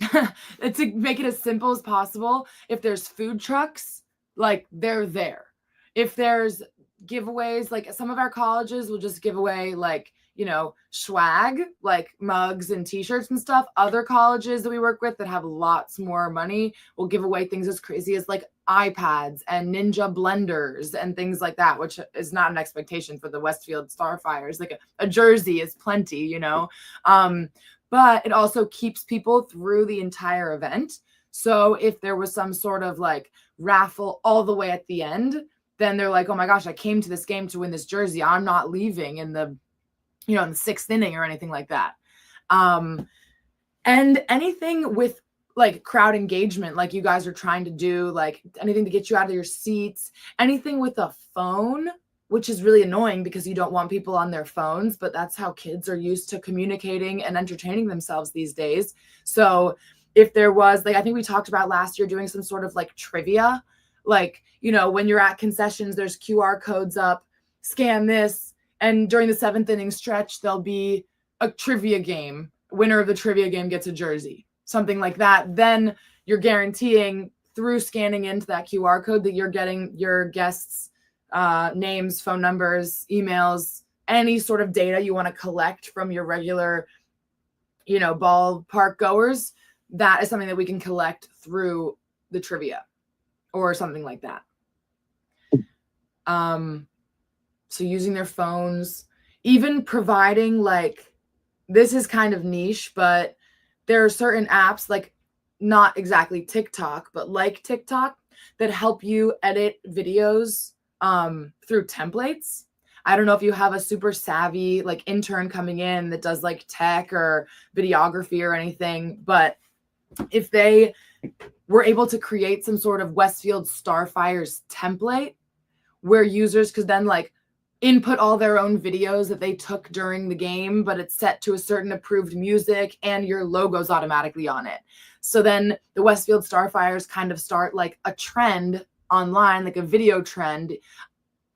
To make it as simple as possible, if there's food trucks, like they're there. If there's giveaways, like some of our colleges will just give away like, you know, swag, like mugs and t-shirts and stuff. Other colleges that we work with that have lots more money will give away things as crazy as like iPads and Ninja blenders and things like that, which is not an expectation for the Westfield Starfires. Like a jersey is plenty, you know. But it also keeps people through the entire event. So if there was some sort of like raffle all the way at the end, then they're like, oh my gosh, I came to this game to win this jersey. I'm not leaving in the, you know, in the 6th inning or anything like that. And anything with like crowd engagement, like you guys are trying to do, like anything to get you out of your seats, anything with a phone, which is really annoying because you don't want people on their phones, but that's how kids are used to communicating and entertaining themselves these days. So if there was, like, I think we talked about last year doing some sort of like trivia, like, you know, when you're at concessions, there's QR codes up, scan this, and during the 7th inning stretch, there'll be a trivia game. Winner of the trivia game gets a jersey, something like that. Then you're guaranteeing through scanning into that QR code that you're getting your guests' names, phone numbers, emails, any sort of data you want to collect from your regular, you know, ballpark goers. That is something that we can collect through the trivia or something like that. So using their phones, even providing, like, this is kind of niche, but there are certain apps, like not exactly TikTok, but like TikTok, that help you edit videos through templates. I don't know if you have a super savvy like intern coming in that does like tech or videography or anything, but if they were able to create some sort of Westfield Starfires template where users could then like input all their own videos that they took during the game, but it's set to a certain approved music and your logo's automatically on it. So then the Westfield Starfires kind of start like a trend online, like a video trend.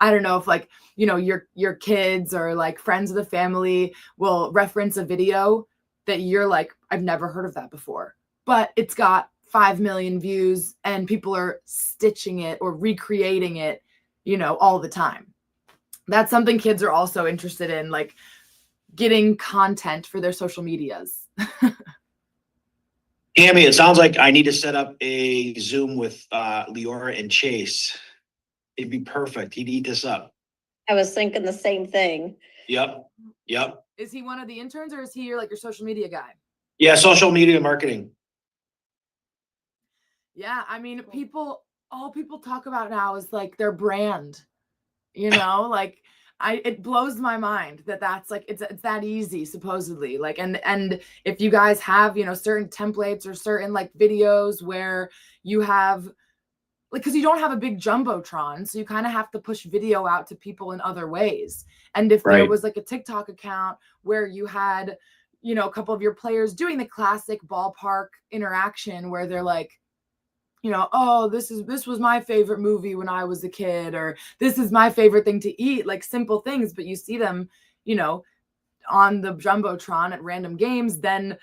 I don't know if, like, you know, your kids or like friends of the family will reference a video that you're like, I've never heard of that before, but it's got 5 million views and people are stitching it or recreating it, you know, all the time. That's something kids are also interested in, like getting content for their social medias. Amy, it sounds like I need to set up a Zoom with Leora and Chase. It'd be perfect. He'd eat this up. I was thinking the same thing. Yep. Is he one of the interns or is he your, like, your social media guy? Yeah, social media marketing. Yeah, I mean, all people talk about now is like their brand, you know, like it blows my mind that that's like, it's that easy supposedly. Like, and if you guys have, you know, certain templates or certain like videos where you have, like, because you don't have a big jumbotron, so you kind of have to push video out to people in other ways. And if there Right. was like a TikTok account where you had, you know, a couple of your players doing the classic ballpark interaction where they're like, you know, oh, this was my favorite movie when I was a kid, or this is my favorite thing to eat, like simple things, but you see them, you know, on the Jumbotron at random games, then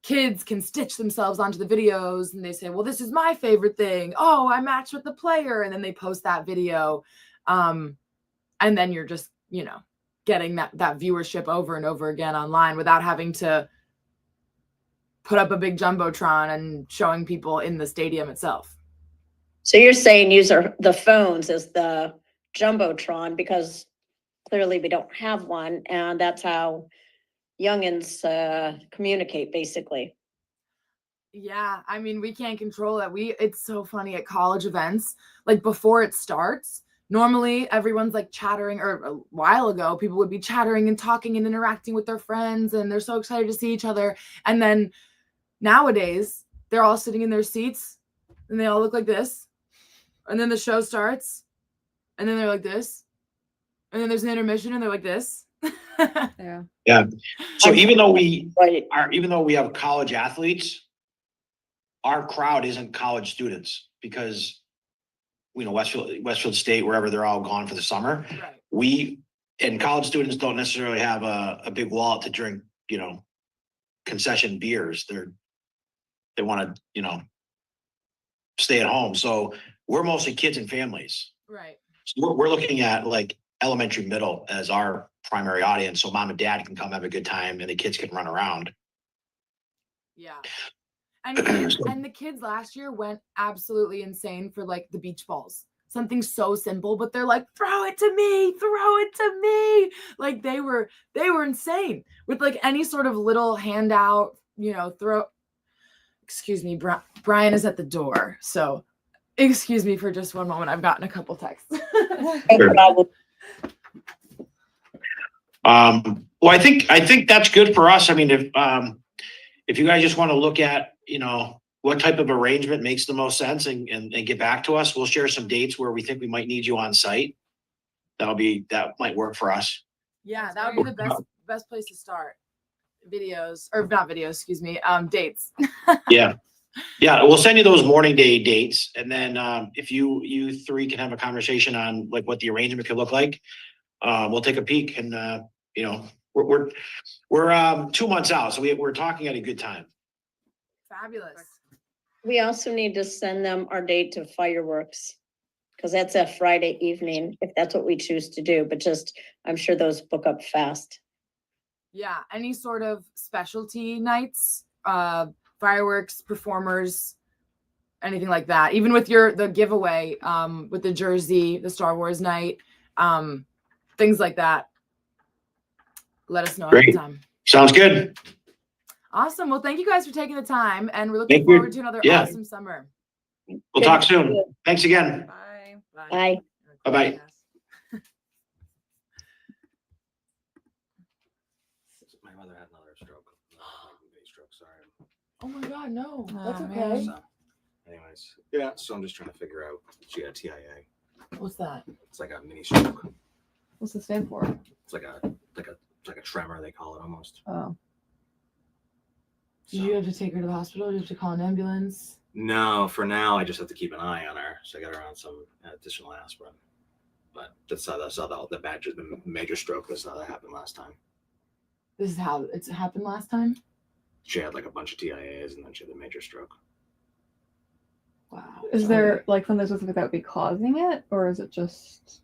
kids can stitch themselves onto the videos and they say, well, this is my favorite thing. Oh, I matched with the player. And then they post that video. And then you're just, you know, getting that viewership over and over again online without having to put up a big Jumbotron and showing people in the stadium itself. So you're saying use the phones as the Jumbotron because clearly we don't have one, and that's how youngins communicate, basically. Yeah, I mean, we can't control that. It's so funny at college events, like before it starts, normally everyone's like chattering, or a while ago, people would be chattering and talking and interacting with their friends, and they're so excited to see each other. And then nowadays, they're all sitting in their seats and they all look like this. And then the show starts and then they're like this. And then there's an intermission and they're like this. Yeah. Yeah. So even though we Right. have college athletes, our crowd isn't college students because, you know, Westfield State, wherever they're all gone for the summer. Right. And college students don't necessarily have a big wallet to drink, you know, concession beers. They want to, you know, stay at home. So we're mostly kids and families. Right. So we're looking at like elementary, middle as our primary audience. So mom and dad can come have a good time and the kids can run around. Yeah. And the kids last year went absolutely insane for like the beach balls. Something so simple, but they're like, throw it to me. Like they were insane with like any sort of little handout, you know, excuse me, Brian is at the door. So excuse me for just one moment. I've gotten a couple texts. Sure. Well, I think that's good for us. I mean, if you guys just want to look at, you know, what type of arrangement makes the most sense and get back to us, we'll share some dates where we think we might need you on site. That might work for us. Yeah, that would be the best place to start. Videos, or not videos, excuse me, dates. Yeah. We'll send you those morning day dates. And then, if you three can have a conversation on like what the arrangement could look like, we'll take a peek and, you know, we're 2 months out. So we're talking at a good time. Fabulous. We also need to send them our date to fireworks, because that's a Friday evening, if that's what we choose to do, but just, I'm sure those book up fast. Yeah, any sort of specialty nights, fireworks, performers, anything like that. Even with the giveaway, with the jersey, the Star Wars night, things like that. Let us know Great. anytime. Sounds good. Awesome. Well, thank you guys for taking the time, and we're looking Thank you. forward to another awesome summer. We'll talk soon. Thanks again. Bye. Bye. Bye-bye. My mother had another stroke. Stroke, sorry. Oh my God, no. Oh, That's man. okay. So, anyways, yeah. So I'm just trying to figure out. She had TIA. What's that? It's like a mini stroke. What's it stand for? It's like a tremor. They call it almost. Oh. Did you have to take her to the hospital? Did you have to call an ambulance? No, for now I just have to keep an eye on her. So I got her on some additional aspirin. But that's how the major stroke. That's how that happened last time. This is how it's happened last time? She had like a bunch of TIAs and then she had a major stroke. Wow. Is there like something specific that would be causing it, or is it just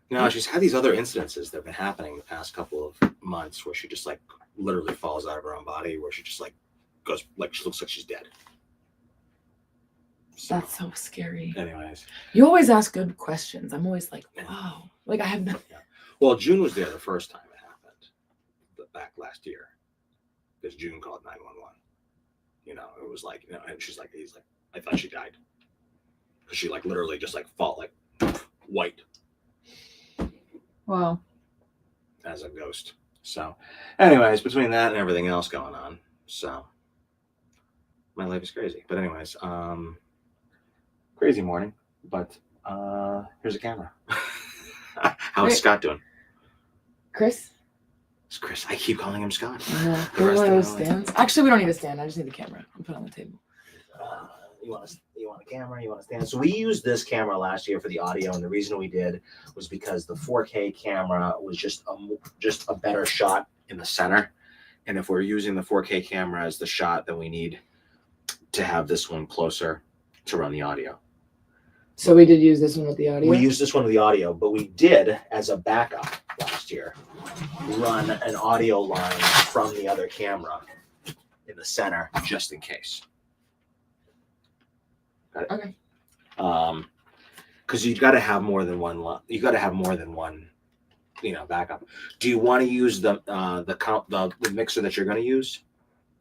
No, she's had these other incidences that have been happening the past couple of months where she just like literally falls out of her own body, where she just like goes, like she looks like she's dead. So, That's so scary. anyways. You always ask good questions. I'm always like, wow. Like I have no. Well, June was there the first time it happened, back last year, because June called 911. You know, it was like, you know, and he's like, I thought she died, because she like literally just like fall like white wow? as a ghost. So, anyways, between that and everything else going on, so my life is crazy. But anyways, crazy morning. But here's a camera. How's Great. Scott doing? Chris? It's Chris. I keep calling him Scott. Yeah. The rest One of of those my life. stands. Actually, we don't need a stand. I just need the camera. I'll put it on the table. you want a camera, you want to stand. So we used this camera last year for the audio, and the reason we did was because the 4K camera was just a better shot in the center. And if we're using the 4K camera as the shot, then we need to have this one closer to run the audio. So we did use this one with the audio. We used this one with the audio, but we did, as a backup last year, run an audio line from the other camera in the center just in case. Got it? Okay. Because you got to have more than one. You got to have more than one, backup. Do you want to use the mixer that you're going to use,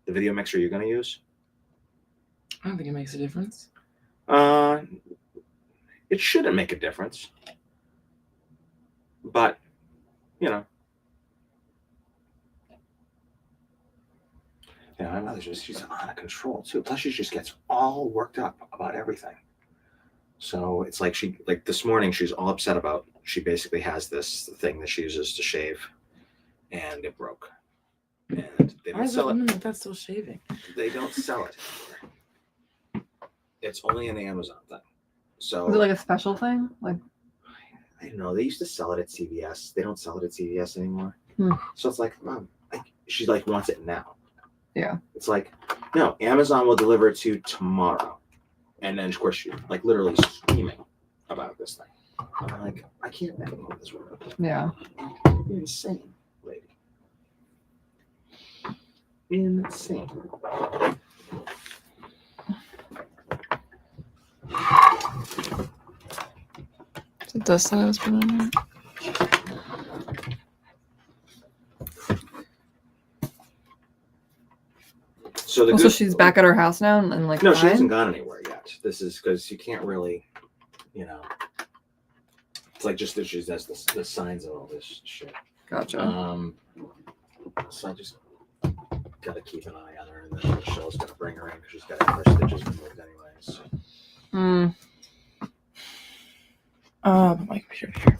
the video mixer you're going to use? I don't think it makes a difference. It shouldn't make a difference, but my mother she's out of control too. Plus, she just gets all worked up about everything. So it's like this morning she's all upset about. She basically has this thing that she uses to shave, and it broke. And they Why don't is sell that it. woman like that still shaving? They don't sell it anymore. It's only an Amazon thing. So Is it like a special thing? Like, I don't know. They used to sell it at CVS. They don't sell it at CVS anymore. So it's like, Mom, she wants it now. Yeah. It's like, no, Amazon will deliver it to you tomorrow. And then, of course, you're literally screaming about this thing. I'm like, I can't make this work. yeah. You're insane, lady. Insane. Is it dust that I was putting in there? So Also, she's back at her house now and No, she fine? hasn't gone anywhere yet. This is because you can't really, it's like just that she has the signs of all this shit. Gotcha. So I just gotta keep an eye on her, and then Michelle's gonna bring her in because she's got to have her stitches removed anyways. Put my computer here.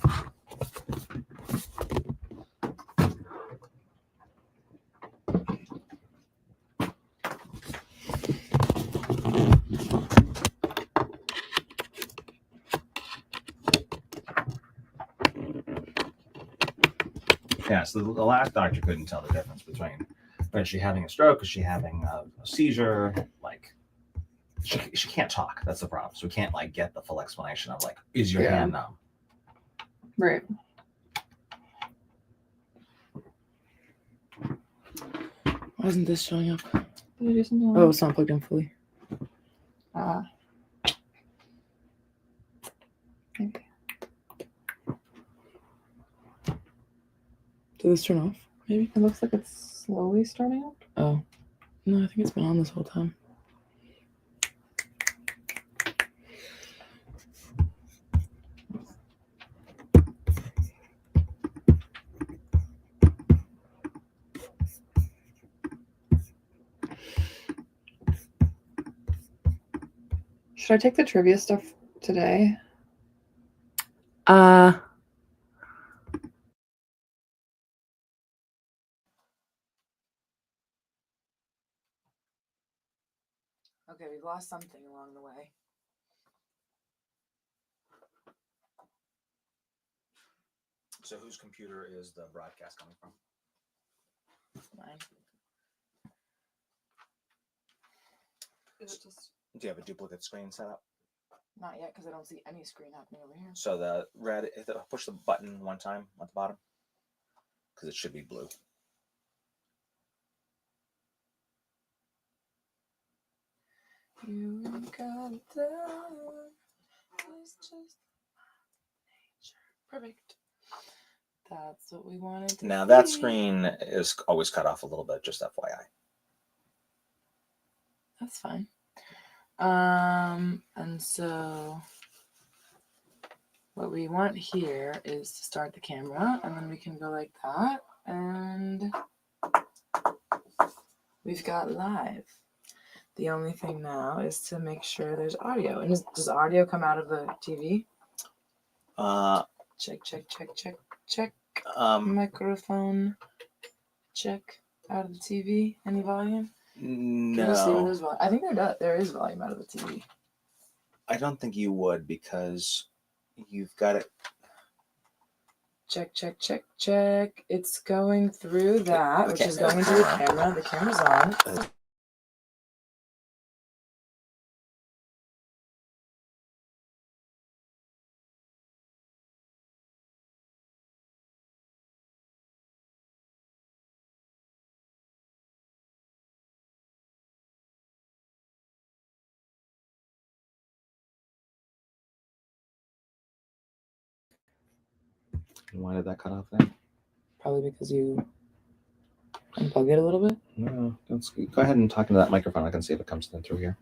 Yeah, so the last doctor couldn't tell the difference between is she having a stroke, is she having a seizure, she can't talk. That's the problem. So we can't get the full explanation of is your hand numb? Right. Why isn't this showing up? Did I do something Oh, wrong? it's not plugged in fully. Maybe. Did this turn off? Maybe. It looks like it's slowly starting up. Oh. No, I think it's been on this whole time. Should I take the trivia stuff today? Okay, we've lost something along the way. So whose computer is the broadcast coming from? Mine. Is it just Do you have a duplicate screen set up? Not yet, because I don't see any screen happening over here. So the red, push the button one time at the bottom, because it should be blue. You got that. It's just nature. Perfect. That's what we wanted to Now that see. screen is always cut off a little bit, just FYI. That's fine. And so what we want here is to start the camera, and then we can go like that, and we've got live. The only thing now is to make sure there's audio. And does audio come out of the TV? Check, check, check, check, check. Microphone check out of the TV. Any volume? Can you see where No, there's volume? I think there is volume out of the TV. I don't think you would because you've got it. Check, check, check, check. It's going through that, which Okay. is going into the camera. The camera's on. Why did that cut off there? Probably because you unplug it a little bit. No, let's go ahead and talk into that microphone. I can see if it comes in through here.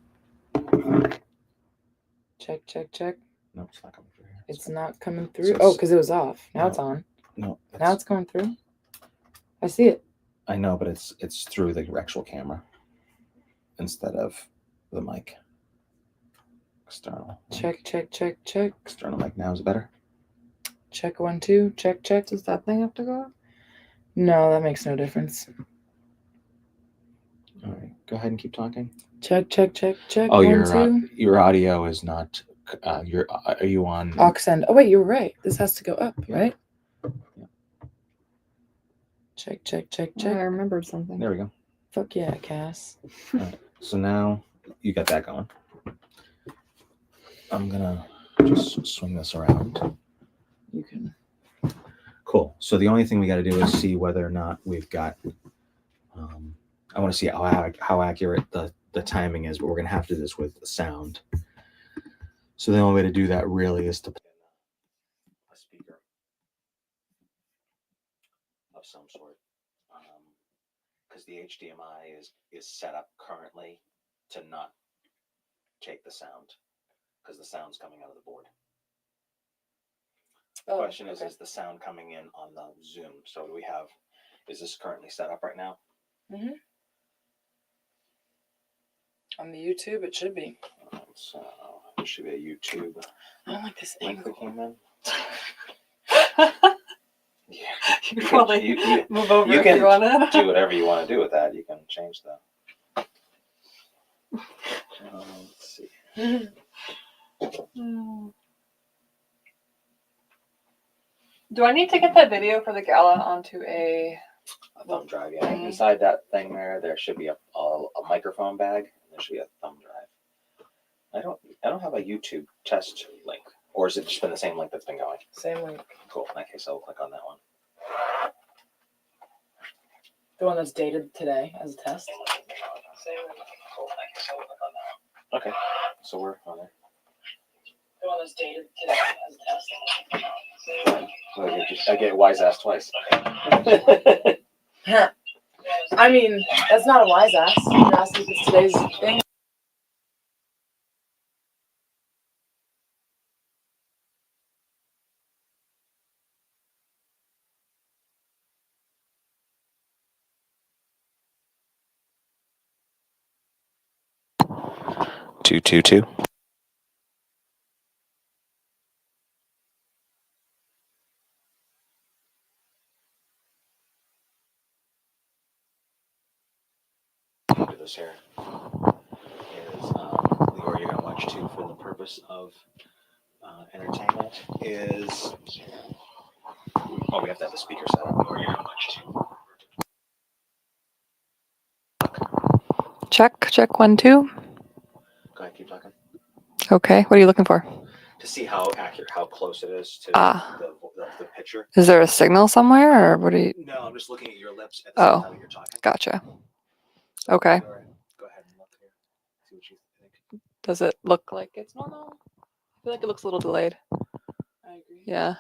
Check, check, check. No, it's not coming through here. It's not coming So through. it's- Oh, because it was off. Now No. it's on. No, Now it's going through. I see it. I know, but it's through the actual camera instead of the mic. External. mic. Check, check, check, check. External mic now is better. Check 1, 2. Check, check. Does that thing have to go up? No, that makes no difference. All right, go ahead and keep talking. Check, check, check, check. Oh, 1, 2. your audio is not. Are you on? Aux end. Oh wait, you're right. This has to go up, Yeah. right? Yeah. Check, check, check, I check. remembered something. There we go. Fuck yeah, Cass. So now you got that going. I'm gonna just swing this around. You can. Cool. So the only thing we got to do is see whether or not we've got. I want to see how accurate the timing is, but we're gonna have to do this with the sound. So the only way to do that really is to put in a speaker of some sort, because the HDMI is set up currently to not take the sound, because the sound's coming out of the board. The question is the sound coming in on the Zoom? So do we have? Is this currently set up right now? On the YouTube, it should be. So there should be a YouTube I don't like this link that angle. came in. Yeah, You could probably you move over you if can you want do to. whatever you want to do with that. You can change the. Let's see. Do I need to get that video for the gala onto a? A thumb drive, yeah. Inside that thing there should be a microphone bag. And there should be a thumb drive. I don't have a YouTube test link, or has it just been the same link that's been going? Same link. Cool. In that case, I'll click on that one. The one that's dated today as a test. Same link. Cool. In that case, I'll click on that one. Okay. So we're on there. The one that's dated today as a test. So I get wise ass twice. I mean, that's not a wise ass. You're asking if it's today's thing. Two. Do this here is or you're gonna watch two for the purpose of entertainment is we have to have the speaker set up or you're gonna watch two. Check 1, 2. Go ahead, keep talking. Okay, what are you looking for? To see how accurate, how close it is to the picture. Is there a signal somewhere, or what are you? No, I'm just looking at your lips at the same time that you're talking. Gotcha. So, Okay. Go ahead and look here. See what you think. Does it look like it's normal? I feel like it looks a little delayed. I agree. Yeah.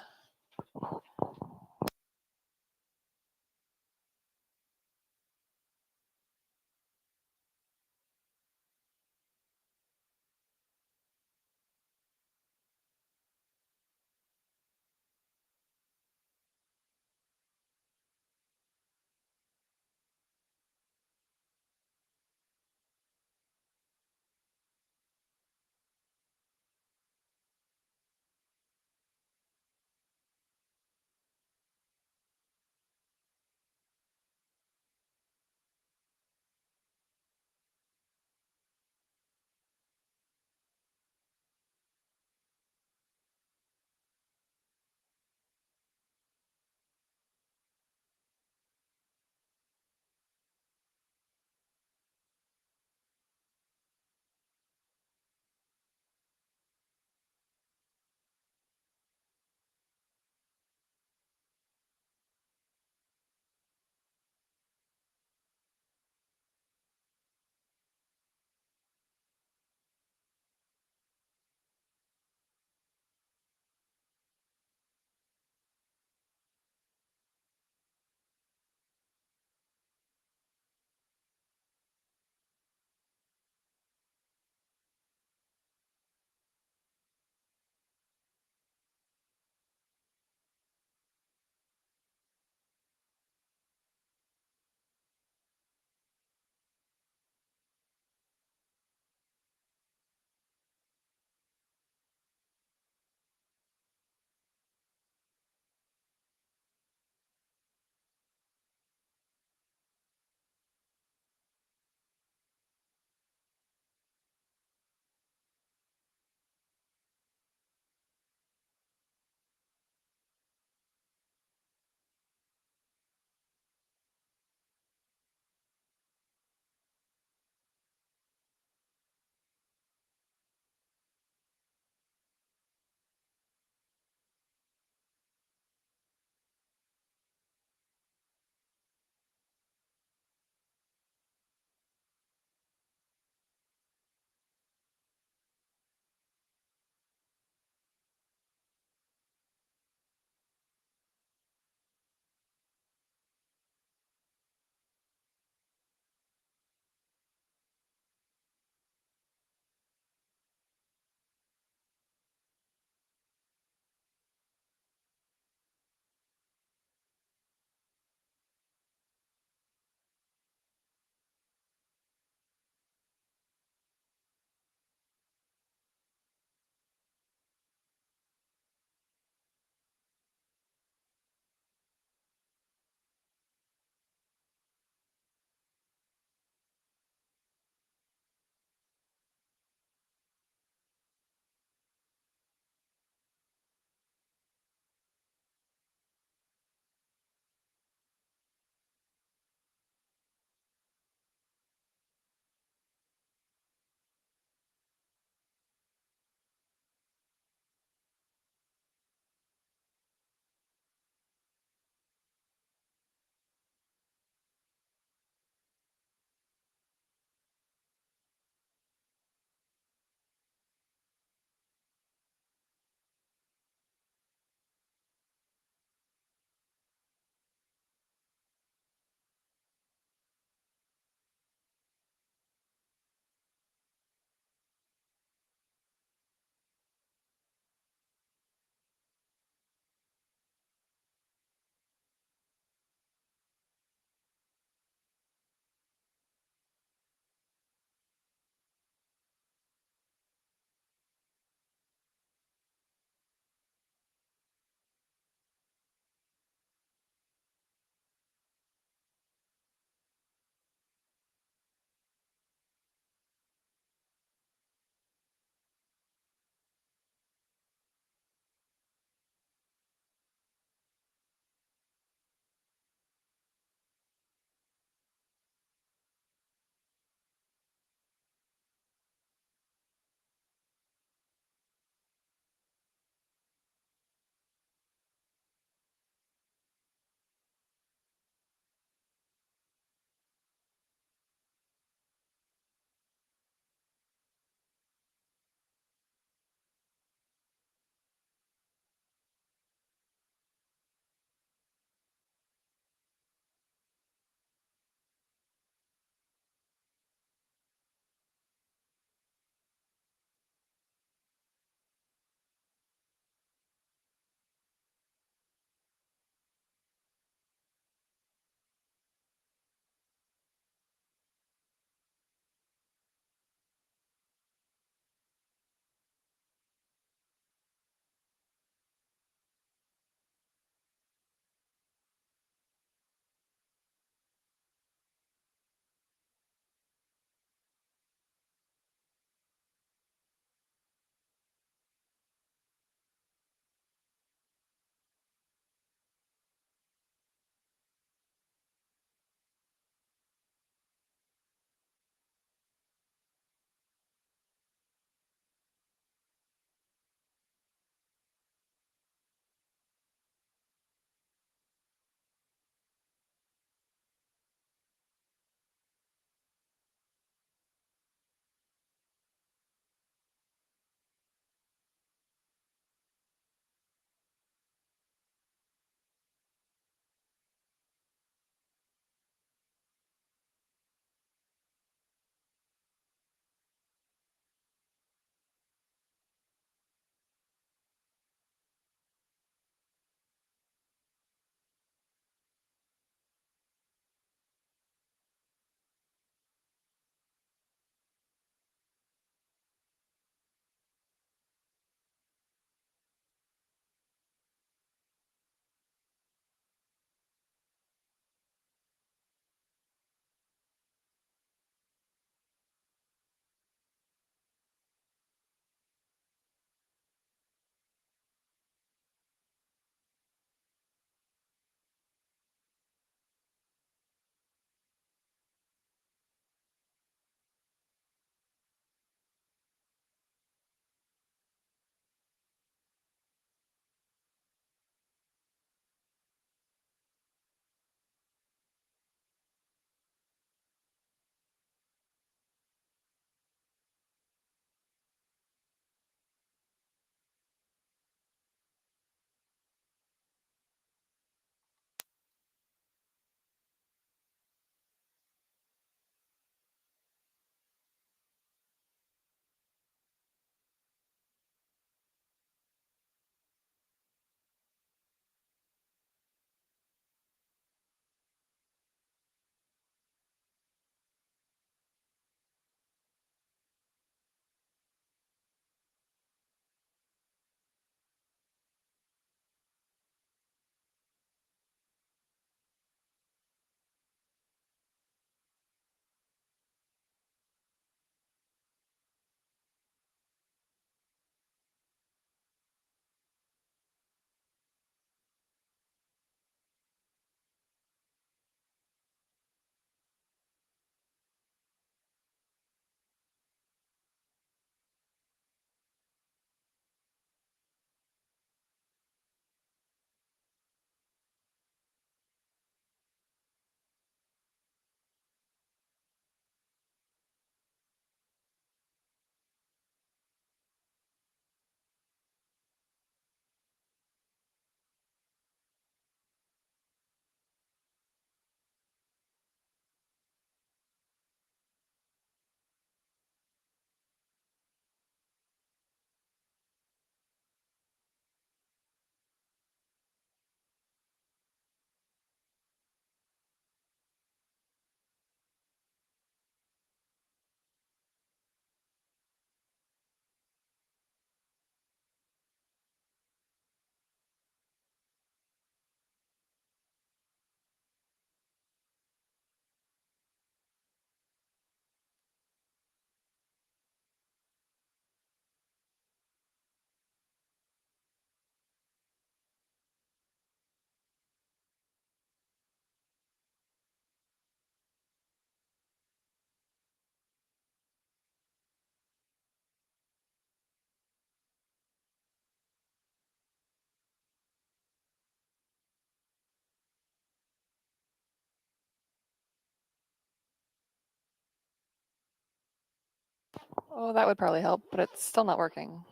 Oh, that would probably help, but it's still not working.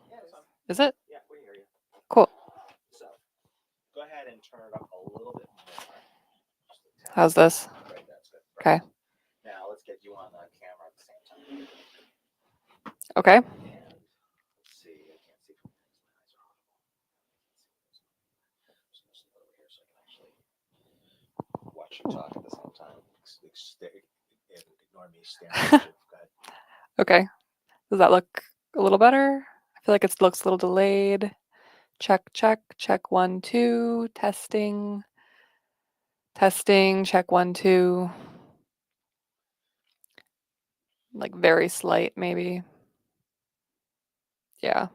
Is it? Yeah, we hear you. Cool. So go ahead and turn it up a little bit more. Just a tad. How's this? Right, that's good. Okay. Now let's get you on the camera at the same time. Okay. And let's see, I can't see from here 'cause my eyes are audible. So let's look over here so I can actually watch you talk at the same time. Ignore me staring at you. Go ahead. Okay. Does that look a little better? I feel like it looks a little delayed. Check, check, check 1, 2, testing. Testing, check 1, 2. Like very slight, maybe. Yeah.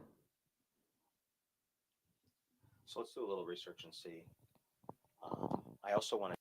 So let's do a little research and see. I also want to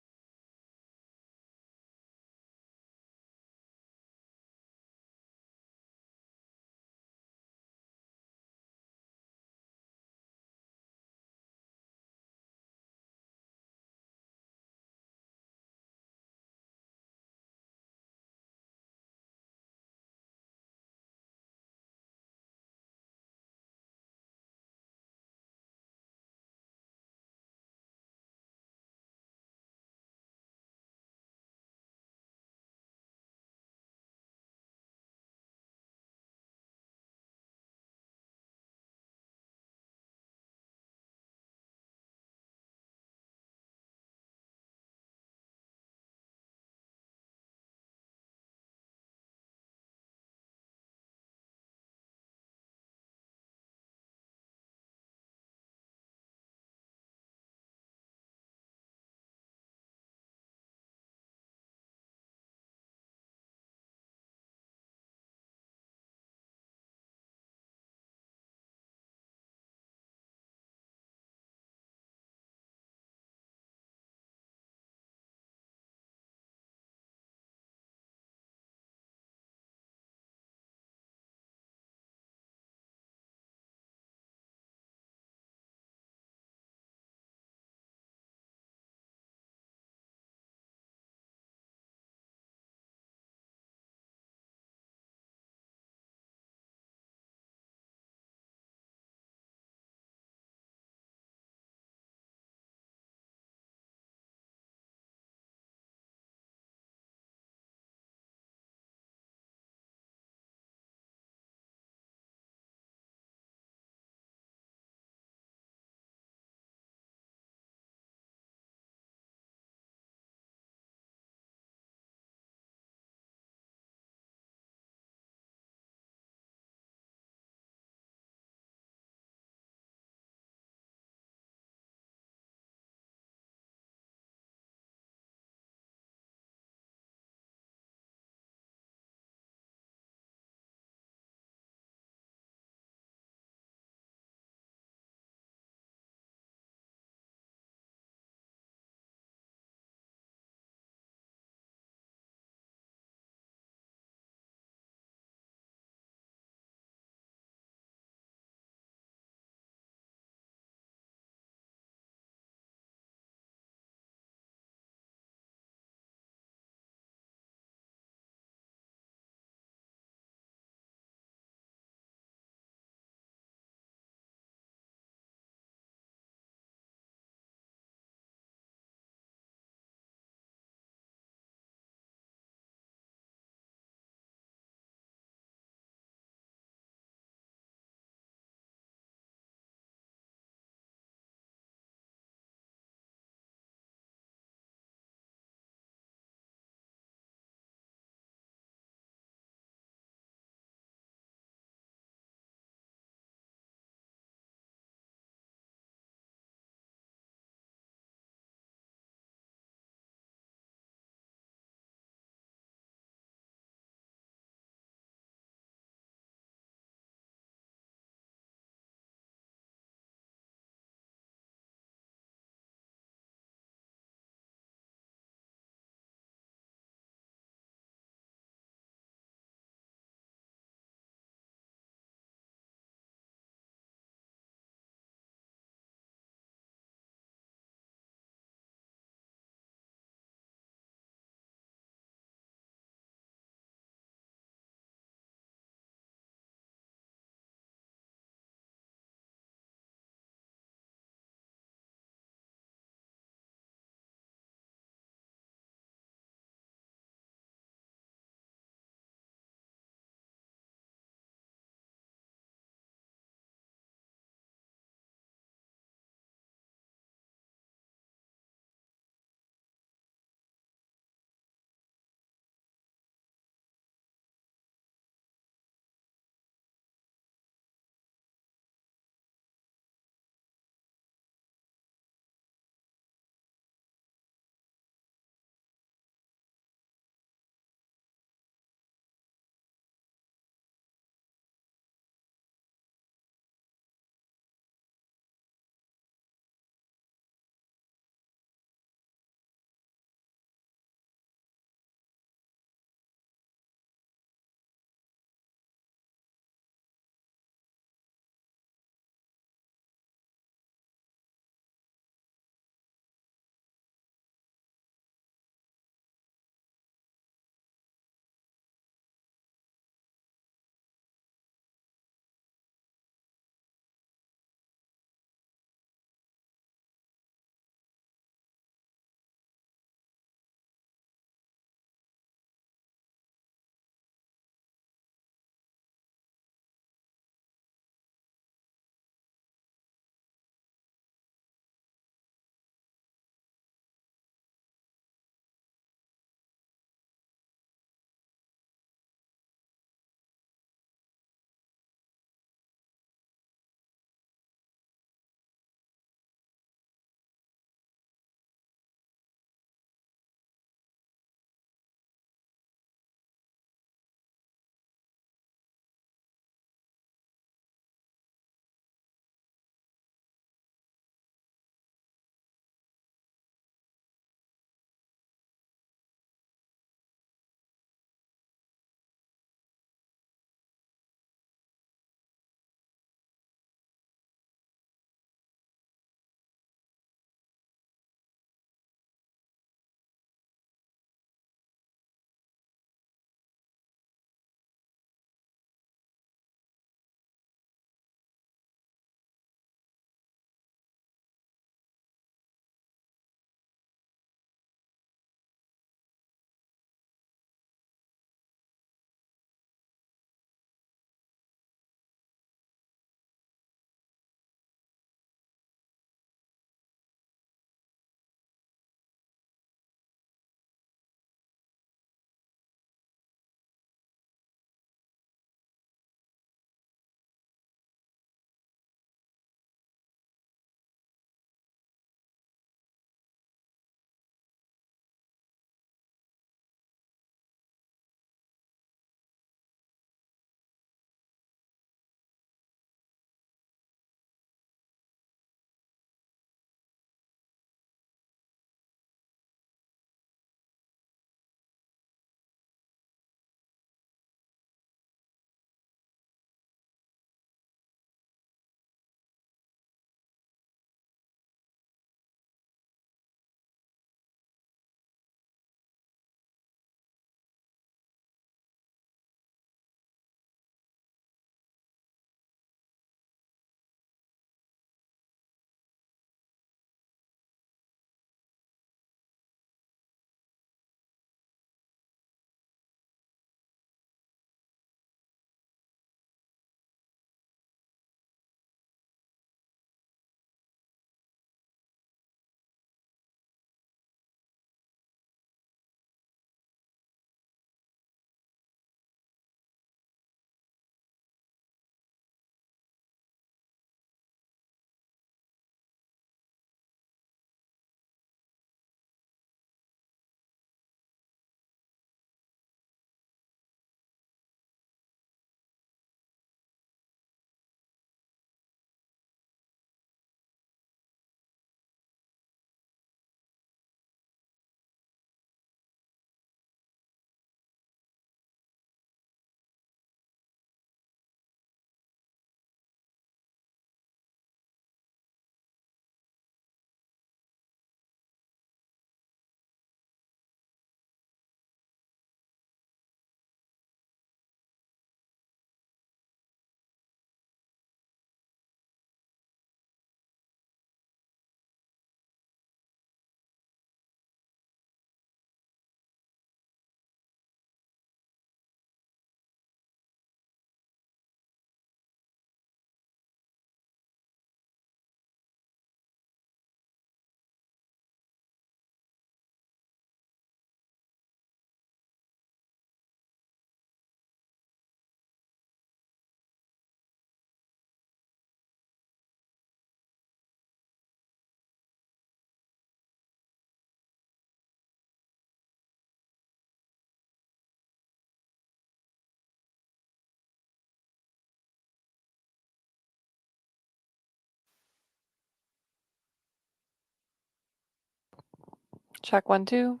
Check 1, 2.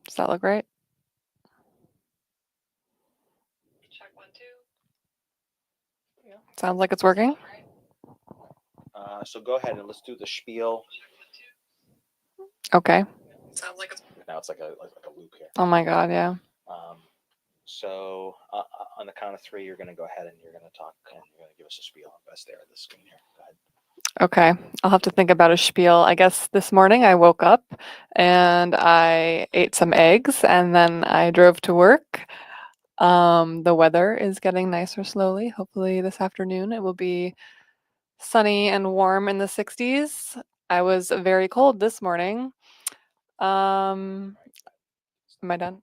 Does that look right? Check 1, 2. Sounds like it's working. So go ahead and let's do the spiel. Okay. Now it's like a loop here. Oh my God, yeah. So on the count of 3, you're going to go ahead and you're going to talk and you're going to give us a spiel. Best there at the screen here. Go ahead. Okay, I'll have to think about a spiel. I guess this morning I woke up and I ate some eggs and then I drove to work. The weather is getting nicer slowly. Hopefully this afternoon it will be sunny and warm in the 60s. I was very cold this morning. Am I done?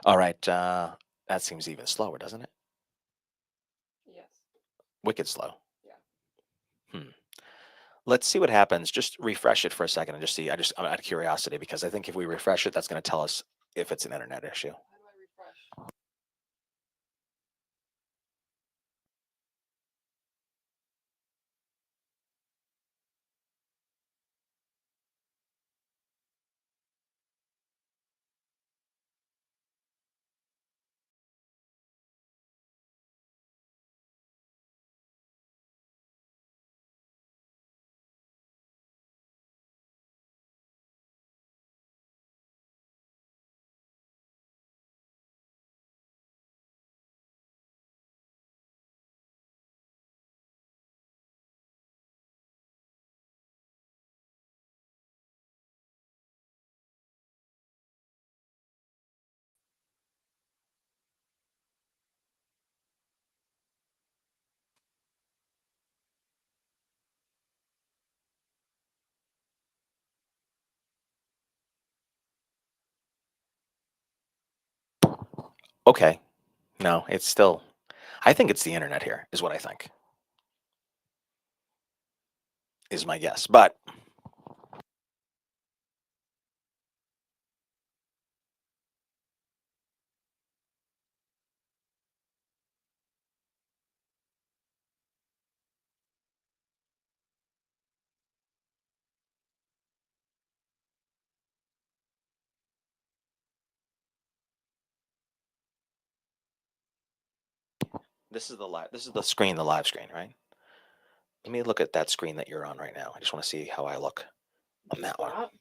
All right. That seems even slower, doesn't it? Yes. Wicked slow. Yeah. Let's see what happens. Just refresh it for a second and just see. I'm out of curiosity because I think if we refresh it, that's going to tell us if it's an internet issue. How do I refresh? Okay. No, it's still. I think it's the internet here, is what I think. Is my guess. But this is the live. This is the screen, the live screen, right? Let me look at that screen that you're on right now. I just want to see how I look on that one. Stop.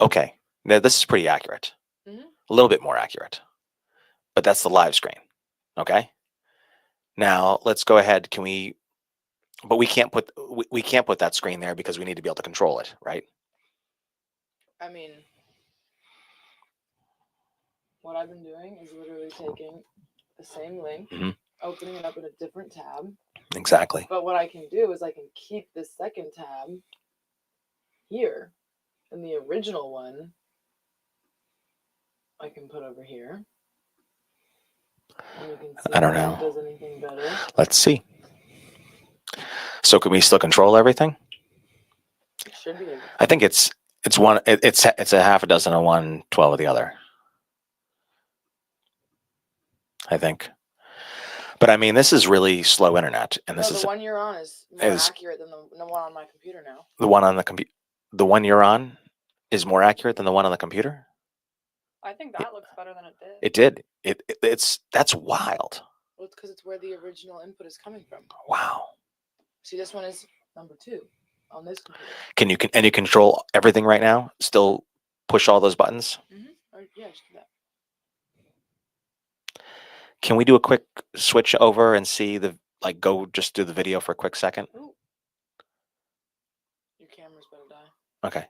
Okay. Now this is pretty accurate. Mhm. A little bit more accurate. But that's the live screen. Okay. Now let's go ahead. Can we? But we can't put that screen there because we need to be able to control it, right? I mean, what I've been doing is literally taking the same link, Mhm. opening it up in a different tab. Exactly. But what I can do is I can keep this second tab here And the original one, I can put over here. And we can see I don't if know. it does anything better. Let's see. So can we still control everything? It should be able to. I think it's one. It's a half a dozen of one, 12 of the other. I think. But I mean, this is really slow internet, and this No, is the one you're on is more accurate than the one on my computer now. the one on the computer. The one you're on is more accurate than the one on the computer. I think that looks better than it did. It did. That's wild. Well, it's because it's where the original input is coming from. Wow. See, this one is number 2 on this computer. Can you control everything right now? Still push all those buttons? Or, yeah, just do that. Can we do a quick switch over and see go just do the video for a quick second? Ooh. Your camera's better die. Okay.